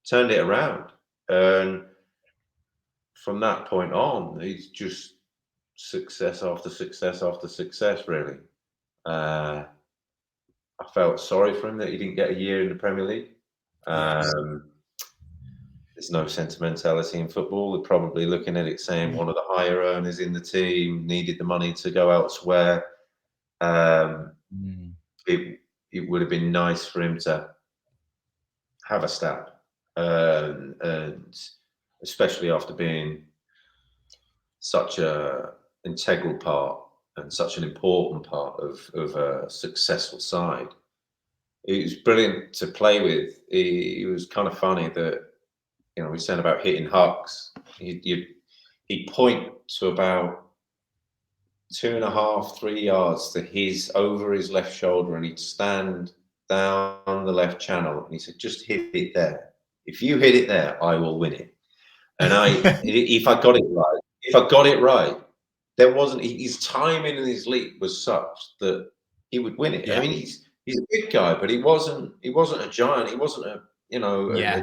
turned it around. And from that point on, he's just success after success after success, really. I felt sorry for him that he didn't get a year in the Premier League. There's no sentimentality in football. They're probably looking at it saying one of the higher earners in the team needed the money to go elsewhere. It would have been nice for him to have a stab, and especially after being such a integral part and such an important part of a successful side. He was brilliant to play with. He was kind of funny that, we said about hitting Hucks. He'd point to about 2.5, 3 yards over his left shoulder, and he'd stand down the left channel, and he said, "Just hit it there. If you hit it there, I will win it." And if I got it right, there wasn't, his timing and his leap was such that he would win it. I mean, he's a big guy, but he wasn't a giant. He wasn't a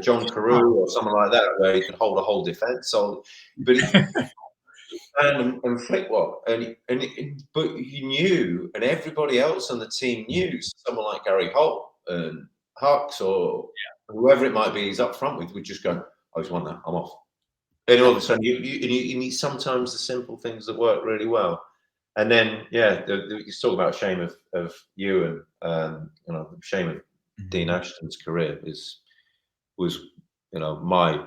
John Carew or someone like that where he could hold a whole defense. So, but he and flick what, but you knew, and everybody else on the team knew, someone like Gary Holt and Hucks or whoever it might be he's up front with would just go, "Oh, he's won that, I'm off." And all of a sudden, you need sometimes the simple things that work really well. And then, you talk about shame of Ewan, the shame of Dean Ashton's career was my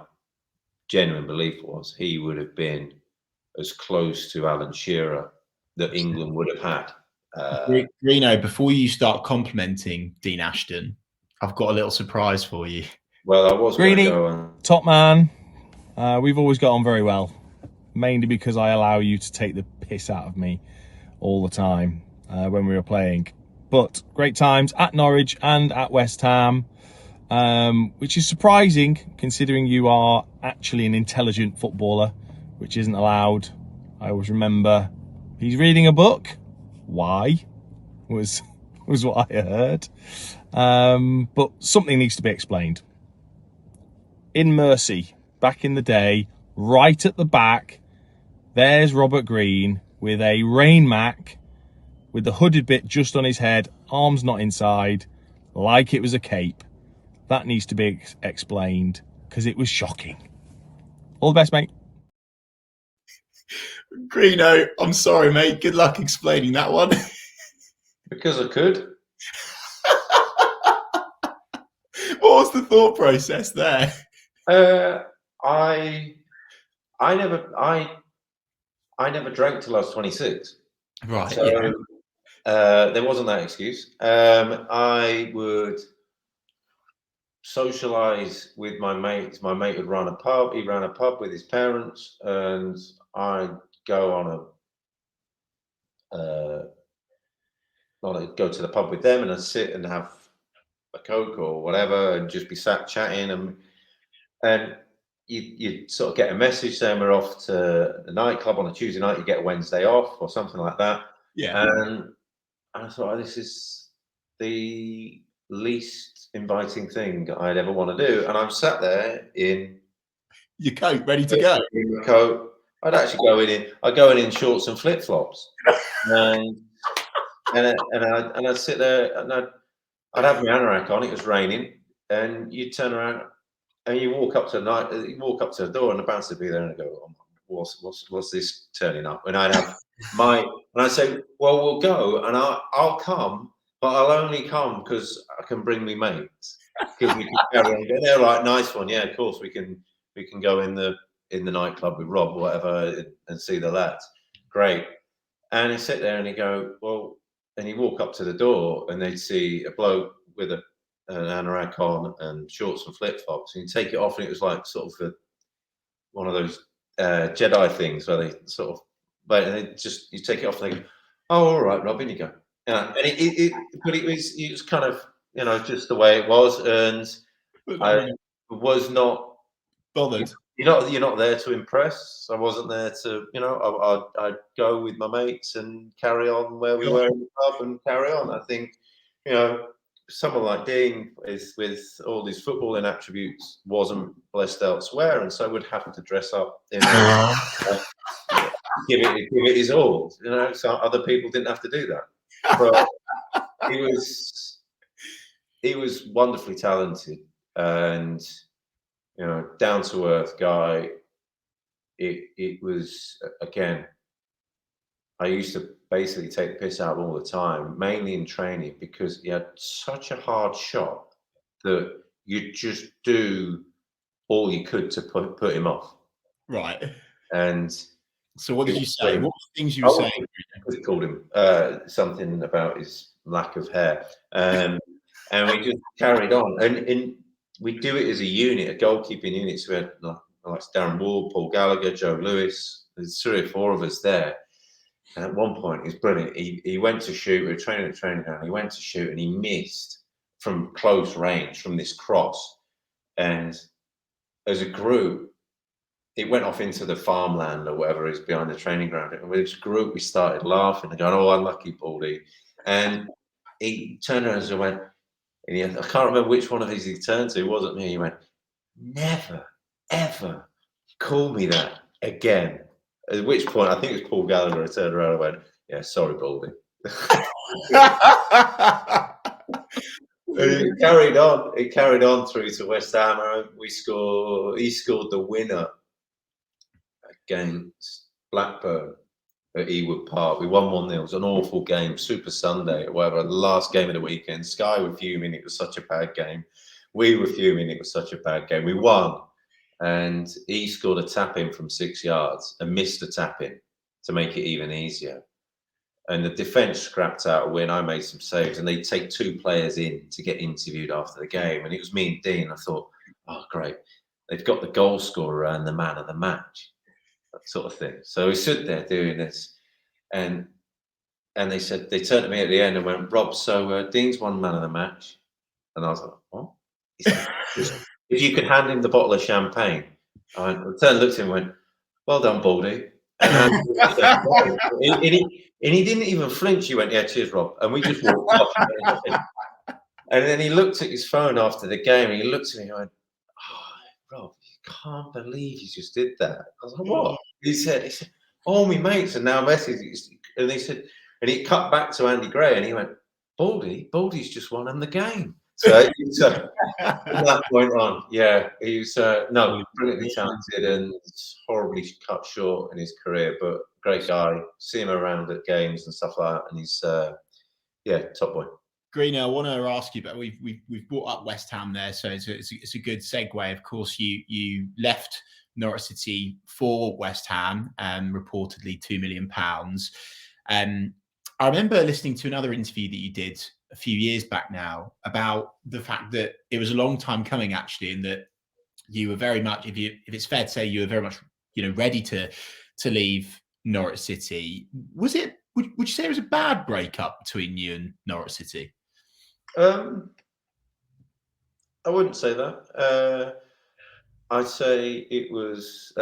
genuine belief was he would have been as close to Alan Shearer that England would have had. Greeno, before you start complimenting Dean Ashton, I've got a little surprise for you. Well, I was Greeny, top man. We've always got on very well, mainly because I allow you to take the piss out of me all the time when we were playing. But great times at Norwich and at West Ham, which is surprising considering you are actually an intelligent footballer, which isn't allowed. I always remember he's reading a book why was what I heard. But something needs to be explained. In Mercy, back in the day, right at the back, there's Robert Green with a rain mac with the hooded bit just on his head, arms not inside, like it was a cape. That needs to be explained because it was shocking. All the best, mate. Greeno, I'm sorry, mate. Good luck explaining that one. Because I could. What was the thought process there? I never drank till I was 26. Right. So Yeah. there wasn't that excuse. I would socialise with my mates. My mate would run a pub. He ran a pub with his parents, and I'd go go to the pub with them, and I'd sit and have a Coke or whatever, and just be sat chatting, and you sort of get a message saying we're off to the nightclub on a Tuesday night. You get a Wednesday off or something like that. Yeah. And I thought, oh, this is the least inviting thing I'd ever want to do. And I'm sat there in Your coat ready to go. in my coat. I'd actually I'd go in shorts and flip flops, and I'd sit there and I'd have my anorak on. It was raining, and you turn around and you walk up to the door, and the bouncer would be there, and I'd go, oh, what's this turning up? And I'd have and I'd say, well, we'll go, and I'll come, but I'll only come because I can bring me mates, because we can carry on. And they're like, nice one, yeah, of course we can go in the nightclub with Rob or whatever and see the lads. Great. And he'd sit there and he'd go, well, and he'd walk up to the door and they'd see a bloke with an anorak on and shorts and flip flops, and you take it off, and it was like sort of one of those Jedi things where they sort of, but you take it off and they go, oh, all right, Rob, in you go. And it was kind of, just the way it was, and I was not bothered. You're not there to impress. I wasn't there to, I'd go with my mates and carry on where we were in the pub and carry on. I think, someone like Dean is with all these footballing attributes wasn't blessed elsewhere, and so would have to dress up in give it his all. So other people didn't have to do that. But he was wonderfully talented and down to earth guy. It was, again, I used to basically take the piss out of him all the time, mainly in training, because he had such a hard shot that you just do all you could to put him off. Right. And so what did you say? What were the things you were saying? We called him something about his lack of hair. And we just carried on. And we do it as a unit, a goalkeeping unit. So we had like Darren Ward, Paul Gallagher, Joe Lewis. There's 3 or 4 of us there. And at one point, he's brilliant. He went to shoot. We were training at the training ground. He went to shoot and he missed from close range from this cross. And as a group, it went off into the farmland or whatever is behind the training ground. And with this group, we started laughing and going, "Oh, unlucky Baldy." And he turned around and went, and I can't remember which one of these he turned to. It wasn't me. He went, "Never, ever call me that again." At which point, I think it was Paul Gallagher who turned around and went, "Yeah, sorry, Baldy." And it carried on. It carried on through to West Ham. He scored the winner against Blackburn at Ewood Park. We won 1-0. It was an awful game, Super Sunday or whatever, the last game of the weekend. Sky were fuming, it was such a bad game. We were fuming, it was such a bad game. We won, and he scored a tap-in from 6 yards and missed a tap-in to make it even easier. And the defence scrapped out a win. I made some saves, and they take 2 players in to get interviewed after the game. And it was me and Dean. I thought, oh, great. They've got the goal scorer and the man of the match, that sort of thing. So we stood there doing this, and they said, they turned to me at the end and went, "Rob, so Dean's won man of the match." And I was like, "What?" He said, "If you could hand him the bottle of champagne." I turned, looked at him and went, "Well done, Baldy." And And he didn't even flinch. He went, "Yeah, cheers, Rob." And we just walked off. And then he looked at his phone after the game, and he looked at me and went, "Oh, Rob, you can't believe you just did that." I was like, "What?" He said, "All my mates are now messaging." And he said, and he cut back to Andy Gray, and he went, Baldy's just won him the game." So from that point on, yeah, he was brilliantly talented and horribly cut short in his career, but great guy. See him around at games and stuff like that, and he's top boy. Greeno, I want to ask you, but we've brought up West Ham there, so it's a good segue. Of course, you left Norwich City for West Ham, reportedly £2 million. I remember listening to another interview that you did a few years back now about the fact that it was a long time coming, actually, and that you were very much, if it's fair to say, you were very much, ready to leave Norwich City. Was it? Would you say it was a bad breakup between you and Norwich City? I wouldn't say that. I'd say it was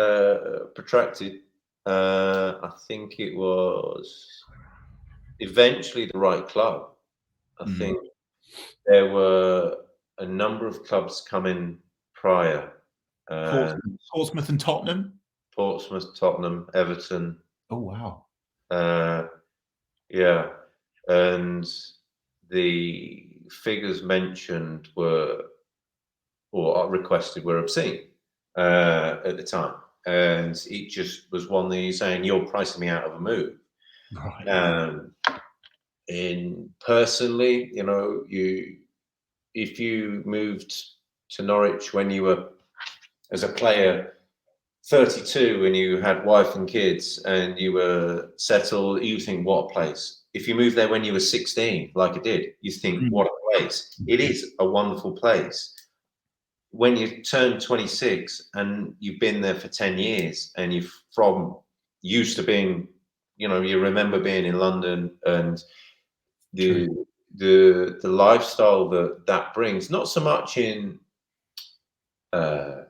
protracted. I think it was eventually the right club. I think there were a number of clubs coming prior. Portsmouth and Tottenham? Portsmouth, Tottenham, Everton. Oh, wow. Yeah. And the figures mentioned requested were obscene at the time. And it just was one that you're saying, "You're pricing me out of a move." Right. And personally, if you moved to Norwich when you were, as a player, 32 and you had wife and kids and you were settled, you think, what a place. If you moved there when you were 16, like I did, you think, what a place. It is a wonderful place. When you turn 26 and you've been there for 10 years and you're used to being, you remember being in London and the lifestyle that brings, not so much in, like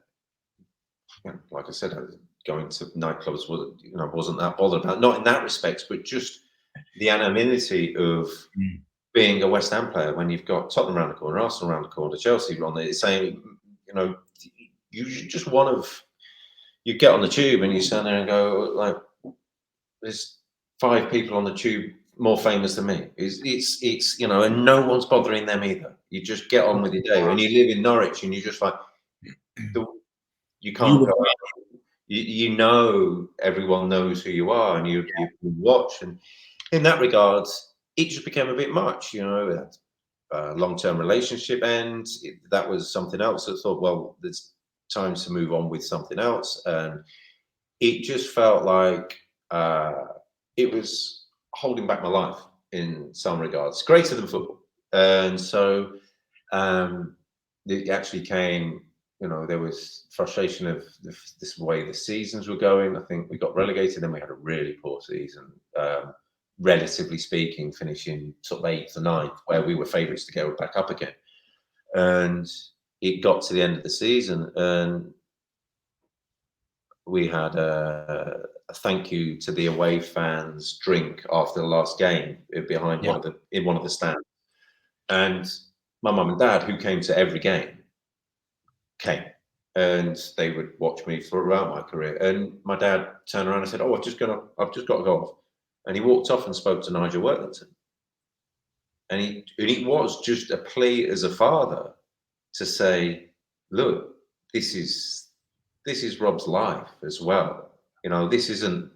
I said, going to nightclubs wasn't that bothered about, not in that respect, but just the anonymity of being a West Ham player when you've got Tottenham around the corner, Arsenal around the corner, Chelsea on there, saying, you just you get on the tube and you stand there and go, like, there's 5 people on the tube more famous than me. It's and no one's bothering them either. You just get on with your day. And you live in Norwich and you're just like, you can't go out. Everyone knows who you are and you watch. And in that regard, it just became a bit much, long-term relationship end. That was something else. I thought, well, there's time to move on with something else. And it just felt like it was holding back my life in some regards, greater than football. And so it actually came, there was frustration of this way the seasons were going. I think we got relegated and we had a really poor season, relatively speaking, finishing sort of 8th or 9th, where we were favourites to go back up again. And it got to the end of the season and we had a thank you to the away fans drink after the last game behind one of the stands. And my mum and dad, who came to every game, came and they would watch me throughout my career. And my dad turned around and said, "Oh, I've just got to go off." And he walked off and spoke to Nigel Worthington. And it was just a plea as a father to say, "Look, this is Rob's life as well. This isn't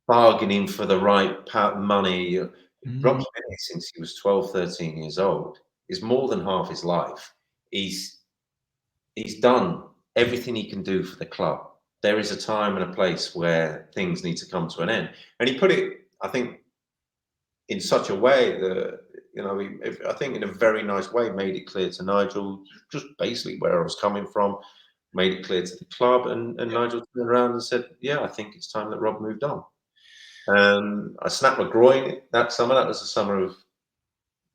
bargaining for the right money." Rob's been here since he was 12, 13 years old. Is more than half his life. He's done everything he can do for the club. There is a time and a place where things need to come to an end. And he put it, I think, in such a way that, I think in a very nice way, made it clear to Nigel just basically where I was coming from, made it clear to the club, and Nigel turned around and said, "Yeah, I think it's time that Rob moved on." I snapped my groin that summer. That was the summer of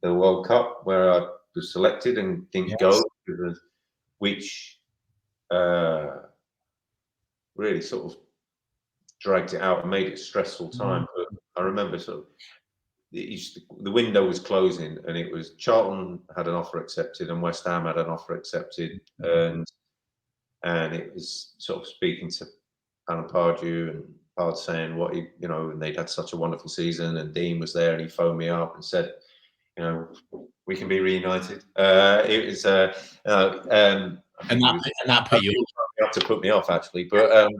the World Cup where I was selected and didn't go, which really sort of dragged it out and made it a stressful time. But I remember sort of the window was closing, and it was Charlton had an offer accepted, and West Ham had an offer accepted, and it was sort of speaking to Alan Pardew, and Pard saying what he, and they'd had such a wonderful season, and Dean was there, and he phoned me up and said, we can be reunited. It was, and that put you up to put me off actually, but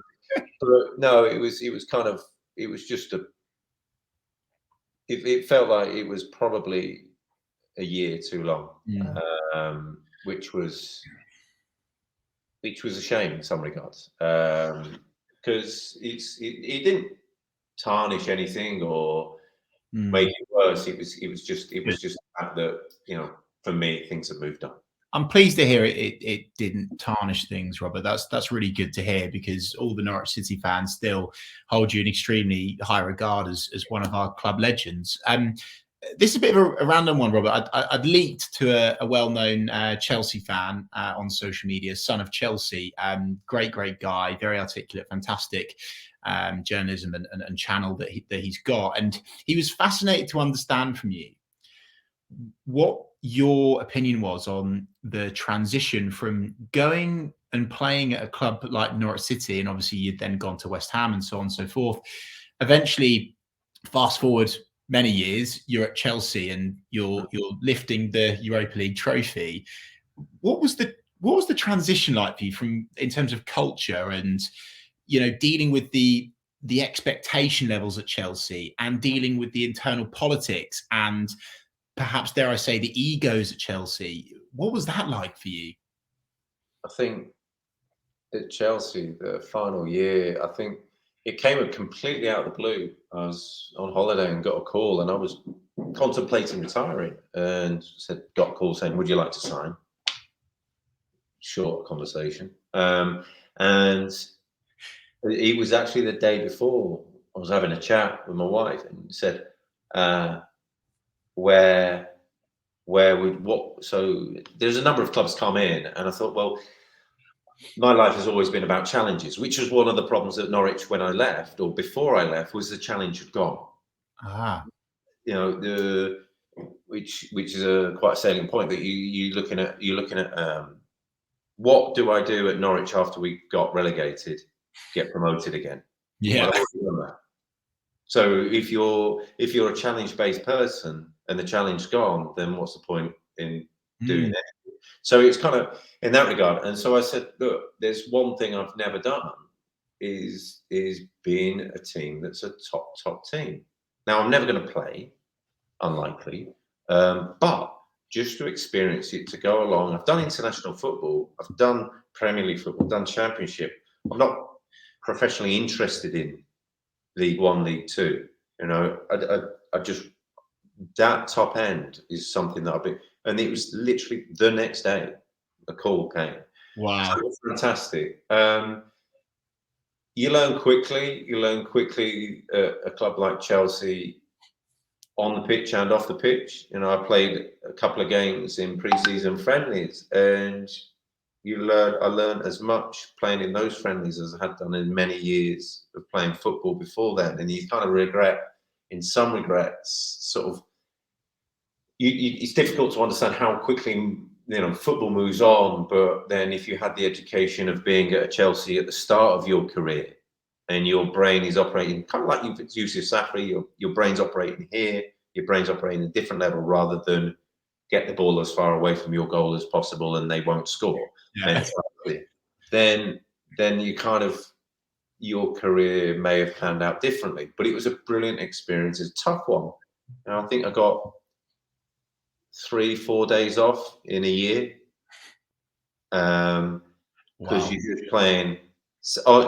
no, it was kind of, it was just it felt like it was probably a year too long, which was a shame in some regards, because it didn't tarnish anything or make it worse. It was just the fact that for me things have moved on. I'm pleased to hear it didn't tarnish things, Robert. That's really good to hear, because all the Norwich City fans still hold you in extremely high regard as one of our club legends. This is a bit of a random one, Robert. I'd leaked to a well-known Chelsea fan on social media, son of Chelsea, great guy, very articulate, fantastic journalism and channel that he's got. And he was fascinated to understand from you what your opinion was on the transition from going and playing at a club like Norwich City, and obviously you'd then gone to West Ham and so on and so forth. Eventually, fast forward many years, you're at Chelsea and you're lifting the Europa League trophy. What was the transition like for you in terms of culture and dealing with the expectation levels at Chelsea and dealing with the internal politics and perhaps, dare I say, the egos at Chelsea? What was that like for you? I think at Chelsea, the final year, I think it came completely out of the blue. I was on holiday and got a call, and I was contemplating retiring, and got a call saying, "Would you like to sign?" Short conversation, and it was actually the day before. I was having a chat with my wife, and said, so there's a number of clubs come in, and I thought, well, my life has always been about challenges, which was one of the problems at Norwich when I left, or before I left, was the challenge had gone. Which is quite a salient point, that you're looking at what do I do at Norwich after we got relegated, get promoted again? Yeah. Well, so if you're a challenge-based person and the challenge gone, then what's the point in doing it? So it's kind of in that regard. And so I said, look, there's one thing I've never done is being a team that's a top team. Now, I'm never going to play, unlikely, but just to experience it, to go along. I've done international football, I've done Premier League football, I've done Championship. I'm not professionally interested in League One, League Two. I just, that top end is something that I've been, and it was literally the next day a call came. Wow. So it was fantastic. You learn quickly at a club like Chelsea, on the pitch and off the pitch. I played a couple of games in pre-season friendlies, and I learned as much playing in those friendlies as I had done in many years of playing football before then. And you kind of regret, in some regrets, sort of, it's difficult to understand how quickly football moves on. But then if you had the education of being at Chelsea at the start of your career, and your brain is operating kind of like Yusuf Safri, your brain's operating here, your brain's operating at a different level, rather than get the ball as far away from your goal as possible and they won't score. Yeah. Then you kind of, your career may have panned out differently. But it was a brilliant experience. It's a tough one. And I think I got 3-4 days off in a year, because you're just playing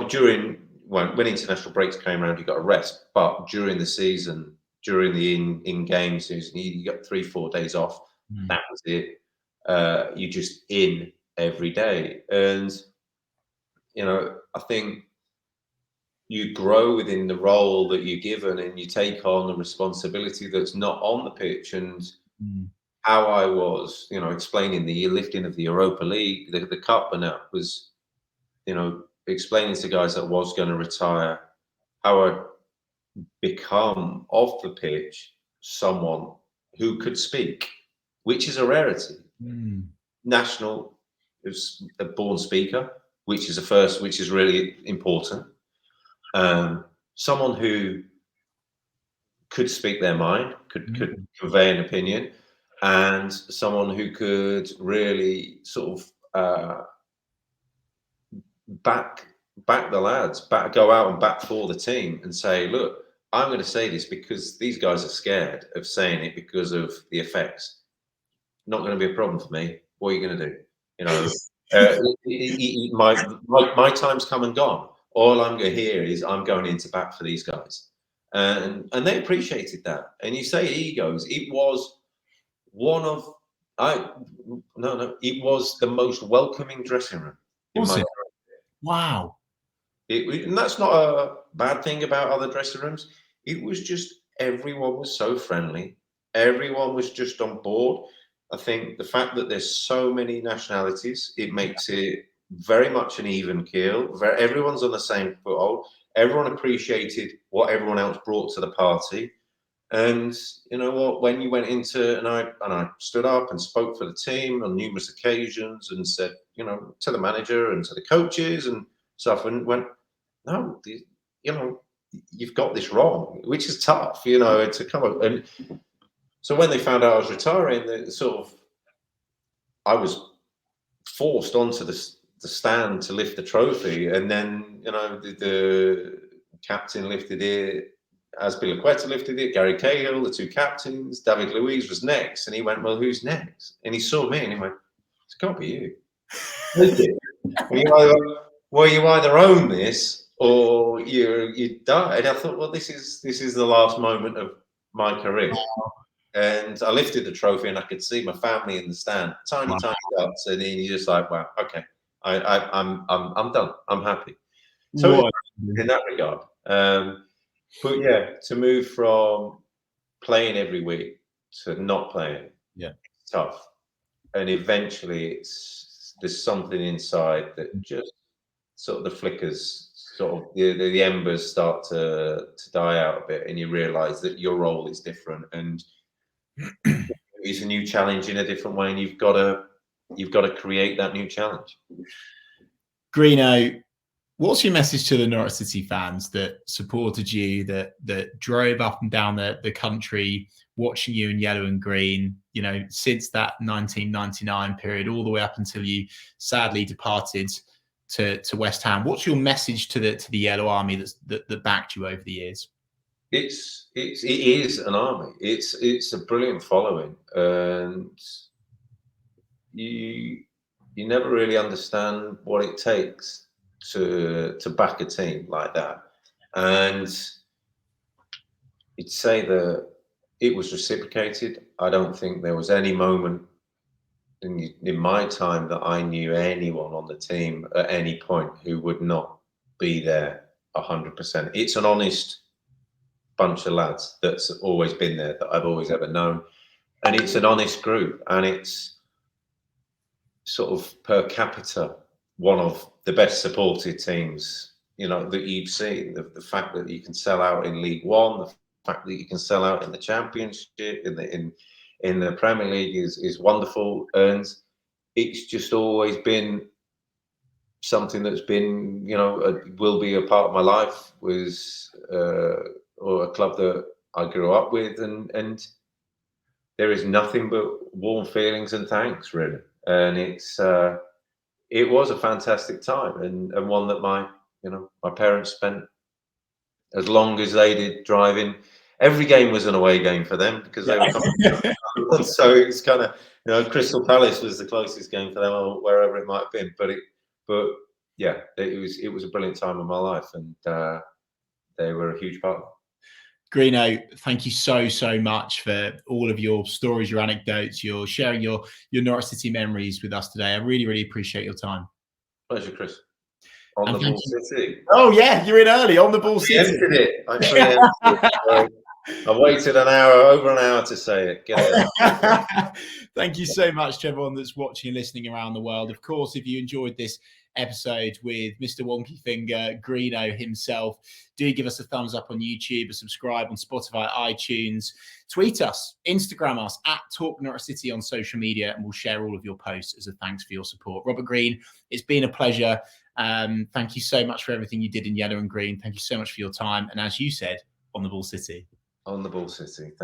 during when international breaks came around, you got a rest. But during the season, during the in-game season, you got 3-4 days off. That was it. You're just in every day, and I think you grow within the role that you're given, and you take on the responsibility that's not on the pitch. And how I was, explaining the lifting of the Europa League, the cup, and that was, explaining to guys that was going to retire, how I become off the pitch someone who could speak, which is a rarity. National is a born speaker, which is a first, which is really important. Someone who could speak their mind, could convey an opinion, and someone who could really sort of back the lads, go out and back for the team and say, look, I'm going to say this because these guys are scared of saying it because of the effects. Not going to be a problem for me. What are you going to do? You know, my time's come and gone. All I'm going to hear is I'm going into bat for these guys, and they appreciated that. And you say egos. It was one of it was the most welcoming dressing room in my career. Wow. And that's not a bad thing about other dressing rooms. It was just everyone was so friendly. Everyone was just on board. I think the fact that there's so many nationalities, it makes it very much an even keel. Everyone's on the same foothold. Everyone appreciated what everyone else brought to the party. And you know what? When you went into and I stood up and spoke for the team on numerous occasions and said, you know, to the manager and to the coaches and stuff, and went, no, you know, you've got this wrong, which is tough, you know, to come up. And so when they found out I was retiring, I was forced onto the stand to lift the trophy, and then you know the captain lifted it. Azpilicueta lifted it, Gary Cahill, the two captains, David Luiz was next, and he went, well, who's next? And he saw me and he went, it's got to be you. You either own this or you die. And I thought, well, this is the last moment of my career. And I lifted the trophy and I could see my family in the stand, tiny dots, and then you're just like, wow, okay, I'm done. I'm happy. So in that regard. But yeah, to move from playing every week to not playing, it's tough. And eventually there's something inside that just sort of the flickers, sort of the embers start to die out a bit, and you realise that your role is different and it's a new challenge in a different way, and you've got to create that new challenge. Greeno, what's your message to the Norwich City fans that supported you, that drove up and down the country watching you in yellow and green, you know, since that 1999 period all the way up until you sadly departed to West Ham? What's your message to the Yellow Army that backed you over the years? It is an army. It's a brilliant following, and you never really understand what it takes to back a team like that. And you'd say that it was reciprocated. I don't think there was any moment in my time that I knew anyone on the team at any point who would not be there 100%. It's an honest bunch of lads that's always been there, that I've always ever known. And it's an honest group, and it's sort of per capita one of the best supported teams, you know, that you've seen. The fact that you can sell out in League One, the fact that you can sell out in the Championship, in the Premier League is wonderful. And it's just always been something that's been, you know, will be a part of my life, or a club that I grew up with, and there is nothing but warm feelings and thanks, really. And it was a fantastic time, and one that my parents spent as long as they did driving. Every game was an away game for them because they were coming. So it's kind of, you know, Crystal Palace was the closest game for them, or wherever it might have been. But yeah, it was a brilliant time of my life, and they were a huge part of it. Greeno, thank you so much for all of your stories, your anecdotes, your sharing your Norwich City memories with us today. I really appreciate your time. Pleasure, Chris. On the Ball City. Oh yeah, you're in early on the Ball City. I preempted it. I waited over an hour to say it. Get it. Thank you so much to everyone that's watching and listening around the world. Of course, if you enjoyed this episode with Mr. Wonky Finger, Greeno himself. Do give us a thumbs up on YouTube, a subscribe on Spotify, iTunes. Tweet us, Instagram us at TalkNorwichCity on social media, and we'll share all of your posts as a thanks for your support. Robert Green, it's been a pleasure. Thank you so much for everything you did in yellow and green. Thank you so much for your time. And as you said, on the ball, City. On the ball, City. Thank